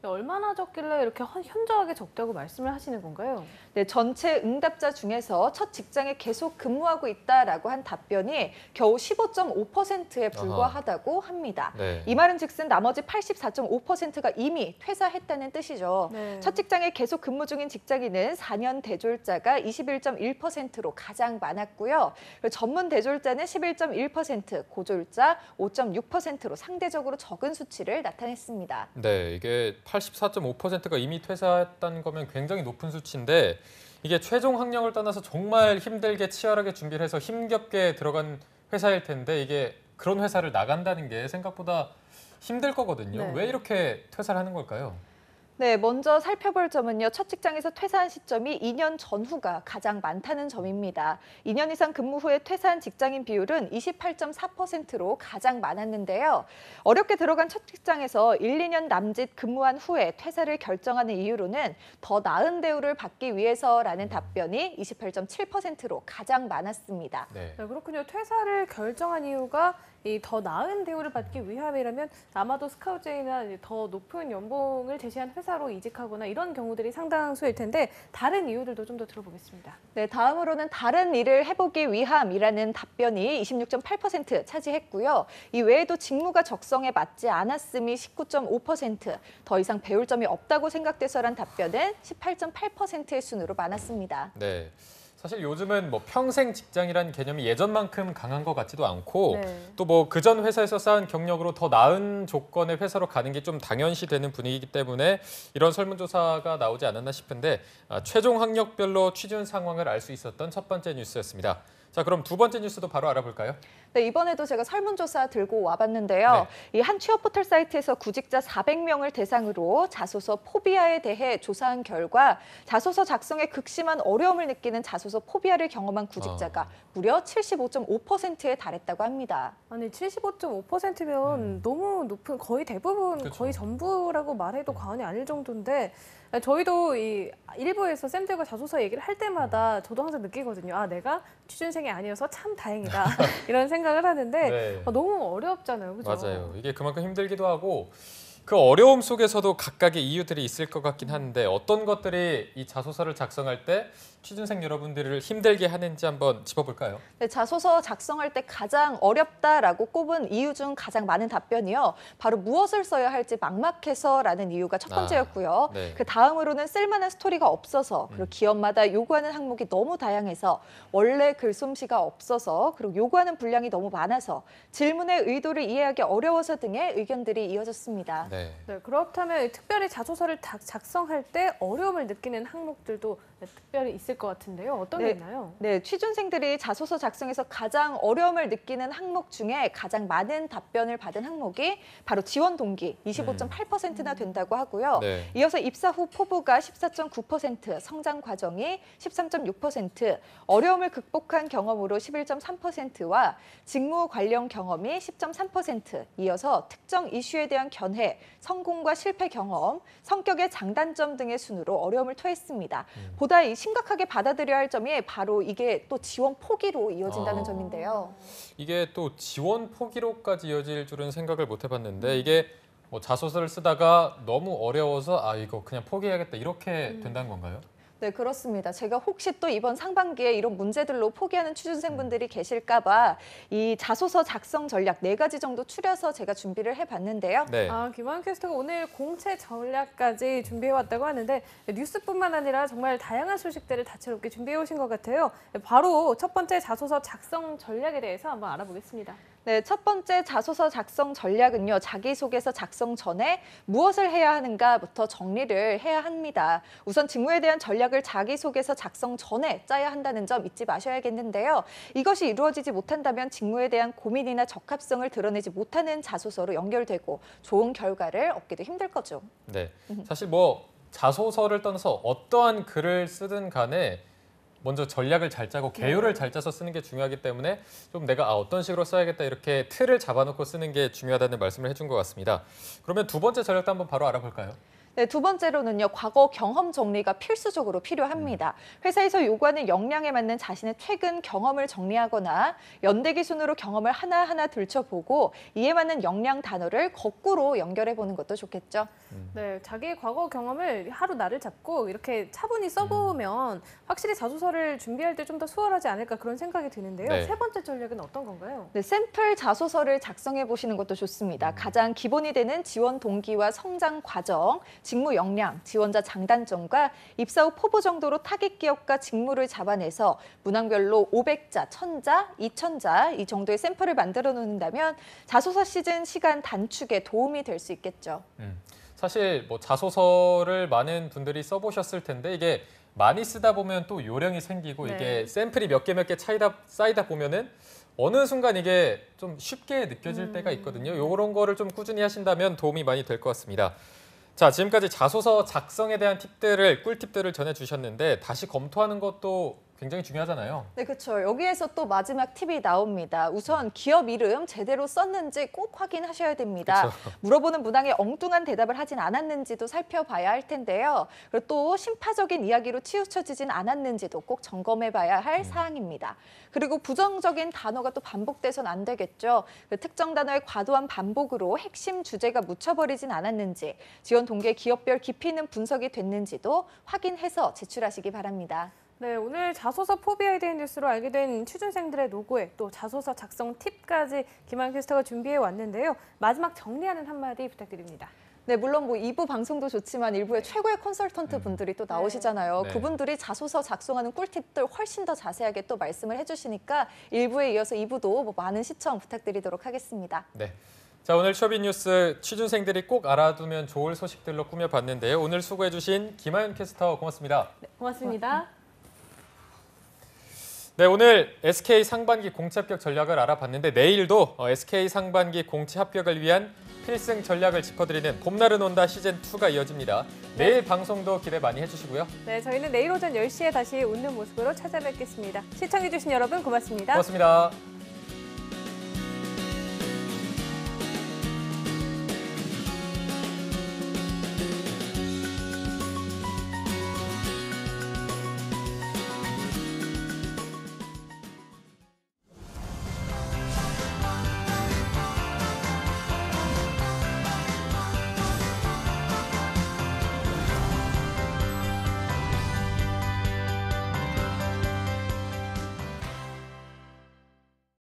B: 얼마나 적길래 이렇게 현저하게 적다고 말씀을 하시는 건가요?
I: 네, 전체 응답자 중에서 첫 직장에 계속 근무하고 있다라고 한 답변이 겨우 15.5%에 불과하다고 합니다. 이 말은 즉슨 나머지 84.5%가 이미 퇴사했다는 뜻이죠. 첫 직장에 계속 근무 중인 직장인은 4년 대졸자가 21.1%로 가장 많았고요. 그리고 전문 대졸자는 11.1%, 고졸자 5.6%로 상대적으로 적은 수치를 나타냈습니다.
A: 네, 이게 84.5%가 이미 퇴사했다는 거면 굉장히 높은 수치인데 이게 최종 학력을 떠나서 정말 힘들게 치열하게 준비를 해서 힘겹게 들어간 회사일 텐데 이게 그런 회사를 나간다는 게 생각보다 힘들 거거든요. 왜 이렇게 퇴사를 하는 걸까요?
I: 네, 먼저 살펴볼 점은요. 첫 직장에서 퇴사한 시점이 2년 전후가 가장 많다는 점입니다. 2년 이상 근무 후에 퇴사한 직장인 비율은 28.4%로 가장 많았는데요. 어렵게 들어간 첫 직장에서 1, 2년 남짓 근무한 후에 퇴사를 결정하는 이유로는 더 나은 대우를 받기 위해서라는 답변이 28.7%로 가장 많았습니다.
B: 그렇군요. 퇴사를 결정한 이유가 이 더 나은 대우를 받기 위함이라면 아마도 스카우트제이나 더 높은 연봉을 제시한 회사로 이직하거나 이런 경우들이 상당수일 텐데 다른 이유들도 좀 더 들어보겠습니다.
I: 네, 다음으로는 다른 일을 해보기 위함이라는 답변이 26.8% 차지했고요. 이 외에도 직무가 적성에 맞지 않았음이 19.5%, 더 이상 배울 점이 없다고 생각돼서란 답변은 18.8%의 순으로 많았습니다.
A: 네. 사실 요즘은 뭐 평생 직장이라는 개념이 예전만큼 강한 것 같지도 않고 또 뭐 그전 회사에서 쌓은 경력으로 더 나은 조건의 회사로 가는 게 좀 당연시 되는 분위기이기 때문에 이런 설문조사가 나오지 않았나 싶은데 최종 학력별로 취준 상황을 알 수 있었던 첫 번째 뉴스였습니다. 자, 그럼 두 번째 뉴스도 바로 알아볼까요?
I: 네, 이번에도 제가 설문조사 들고 와봤는데요. 이 한 취업 포털 사이트에서 구직자 400명을 대상으로 자소서 포비아에 대해 조사한 결과 자소서 작성에 극심한 어려움을 느끼는 자소서 포비아를 경험한 구직자가 무려 75.5%에 달했다고 합니다.
B: 아니 75.5%면 너무 높은, 거의 대부분, 거의 전부라고 말해도 과언이 아닐 정도인데 저희도 이 일부에서 쌤들과 자소서 얘기를 할 때마다 저도 항상 느끼거든요. 아, 내가 취준생이 아니어서 참 다행이다 이런 생각을 하는데 너무 어렵잖아요. 그죠?
A: 맞아요. 이게 그만큼 힘들기도 하고 그 어려움 속에서도 각각의 이유들이 있을 것 같긴 한데 어떤 것들이 이 자소서를 작성할 때 취준생 여러분들을 힘들게 하는지 한번 짚어볼까요?
I: 네, 자소서 작성할 때 가장 어렵다라고 꼽은 이유 중 가장 많은 답변이요. 바로 무엇을 써야 할지 막막해서라는 이유가 첫 번째였고요. 그 다음으로는 쓸만한 스토리가 없어서, 그리고 기업마다 요구하는 항목이 너무 다양해서, 원래 글솜씨가 없어서, 그리고 요구하는 분량이 너무 많아서, 질문의 의도를 이해하기 어려워서 등의 의견들이 이어졌습니다.
B: 네, 그렇다면 특별히 자소서를 작성할 때 어려움을 느끼는 항목들도 특별히 있을 것 같은데요. 어떤 게 있나요?
I: 네, 취준생들이 자소서 작성에서 가장 어려움을 느끼는 항목 중에 가장 많은 답변을 받은 항목이 바로 지원 동기 25.8%나 된다고 하고요. 이어서 입사 후 포부가 14.9%, 성장 과정이 13.6%, 어려움을 극복한 경험으로 11.3%와 직무 관련 경험이 10.3%, 이어서 특정 이슈에 대한 견해, 성공과 실패 경험, 성격의 장단점 등의 순으로 어려움을 토했습니다. 보다 심각하게 받아들여야 할 점이 바로 이게 또 지원 포기로 이어진다는 점인데요.
A: 이게 또 지원 포기로까지 이어질 줄은 생각을 못 해봤는데 이게 뭐 자소서를 쓰다가 너무 어려워서 이거 그냥 포기해야겠다 이렇게 된다는 건가요?
I: 네, 그렇습니다. 제가 혹시 또 이번 상반기에 이런 문제들로 포기하는 취준생분들이 계실까 봐 이 자소서 작성 전략 4가지 정도 추려서 제가 준비를 해봤는데요.
A: 네.
B: 김하연 캐스터가 오늘 공채 전략까지 준비해왔다고 하는데 뉴스뿐만 아니라 정말 다양한 소식들을 다채롭게 준비해 오신 것 같아요. 바로 첫 번째 자소서 작성 전략에 대해서 한번 알아보겠습니다.
I: 네, 첫 번째 자소서 작성 전략은요. 자기소개서 작성 전에 무엇을 해야 하는가부터 정리를 해야 합니다. 우선 직무에 대한 전략을 자기소개서 작성 전에 짜야 한다는 점 잊지 마셔야겠는데요. 이것이 이루어지지 못한다면 직무에 대한 고민이나 적합성을 드러내지 못하는 자소서로 연결되고 좋은 결과를 얻기도 힘들 거죠.
A: 네, 사실 뭐 자소서를 떠나서 어떠한 글을 쓰든 간에 먼저 전략을 잘 짜고 개요를 잘 짜서 쓰는 게 중요하기 때문에 좀 내가 어떤 식으로 써야겠다 이렇게 틀을 잡아놓고 쓰는 게 중요하다는 말씀을 해준 것 같습니다. 그러면 두 번째 전략도 한번 바로 알아볼까요?
I: 네, 두 번째로는요. 과거 경험 정리가 필수적으로 필요합니다. 회사에서 요구하는 역량에 맞는 자신의 최근 경험을 정리하거나 연대기 순으로 경험을 하나하나 들춰보고 이에 맞는 역량 단어를 거꾸로 연결해보는 것도 좋겠죠.
B: 네, 자기의 과거 경험을 하루 날을 잡고 이렇게 차분히 써보면 확실히 자소서를 준비할 때 좀 더 수월하지 않을까 그런 생각이 드는데요.
A: 네.
B: 세 번째 전략은 어떤 건가요?
I: 네, 샘플 자소서를 작성해 보시는 것도 좋습니다. 가장 기본이 되는 지원 동기와 성장 과정, 직무 역량, 지원자 장단점과 입사 후 포부 정도로 타깃 기업과 직무를 잡아내서 문항별로 500자, 1000자, 2000자 이 정도의 샘플을 만들어 놓는다면 자소서 시즌 시간 단축에 도움이 될 수 있겠죠.
A: 사실 뭐 자소서를 많은 분들이 써보셨을 텐데 이게 많이 쓰다 보면 또 요령이 생기고
B: 네.
A: 이게 샘플이 몇 개 쌓이다 보면은 어느 순간 이게 좀 쉽게 느껴질 때가 있거든요. 이런 거를 좀 꾸준히 하신다면 도움이 많이 될 것 같습니다. 자, 지금까지 자소서 작성에 대한 꿀팁들을 전해주셨는데 다시 검토하는 것도 굉장히 중요하잖아요.
I: 네, 그렇죠. 여기에서 또 마지막 팁이 나옵니다. 우선 기업 이름 제대로 썼는지 꼭 확인하셔야 됩니다.
A: 그쵸.
I: 물어보는 문항에 엉뚱한 대답을 하진 않았는지도 살펴봐야 할 텐데요. 그리고 또 심파적인 이야기로 치우쳐지진 않았는지도 꼭 점검해봐야 할 사항입니다. 그리고 부정적인 단어가 또 반복돼서는 안 되겠죠. 그 특정 단어의 과도한 반복으로 핵심 주제가 묻혀버리진 않았는지, 지원 동기의 기업별 깊이 있는 분석이 됐는지도 확인해서 제출하시기 바랍니다.
B: 네, 오늘 자소서 포비아에 대한 뉴스로 알게 된 취준생들의 노고에 또 자소서 작성 팁까지 김하연 캐스터가 준비해 왔는데요. 마지막 정리하는 한마디 부탁드립니다.
I: 네, 물론 뭐 2부 방송도 좋지만 1부에 최고의 컨설턴트 분들이 또 나오시잖아요.
A: 네.
I: 그분들이 자소서 작성하는 꿀팁들 훨씬 더 자세하게 또 말씀을 해주시니까 1부에 이어서 2부도 뭐 많은 시청 부탁드리도록 하겠습니다.
A: 네. 자, 오늘 취업인 뉴스 취준생들이 꼭 알아두면 좋을 소식들로 꾸며봤는데요. 오늘 수고해주신 김하연 캐스터 고맙습니다.
B: 네, 고맙습니다.
A: 네, 오늘 SK 상반기 공채 합격 전략을 알아봤는데 내일도 SK 상반기 공채 합격을 위한 필승 전략을 짚어드리는 봄날은 온다 시즌2가 이어집니다. 내일 방송도 기대 많이 해주시고요.
B: 네, 저희는 내일 오전 10시에 다시 웃는 모습으로 찾아뵙겠습니다. 시청해주신 여러분 고맙습니다.
A: 고맙습니다.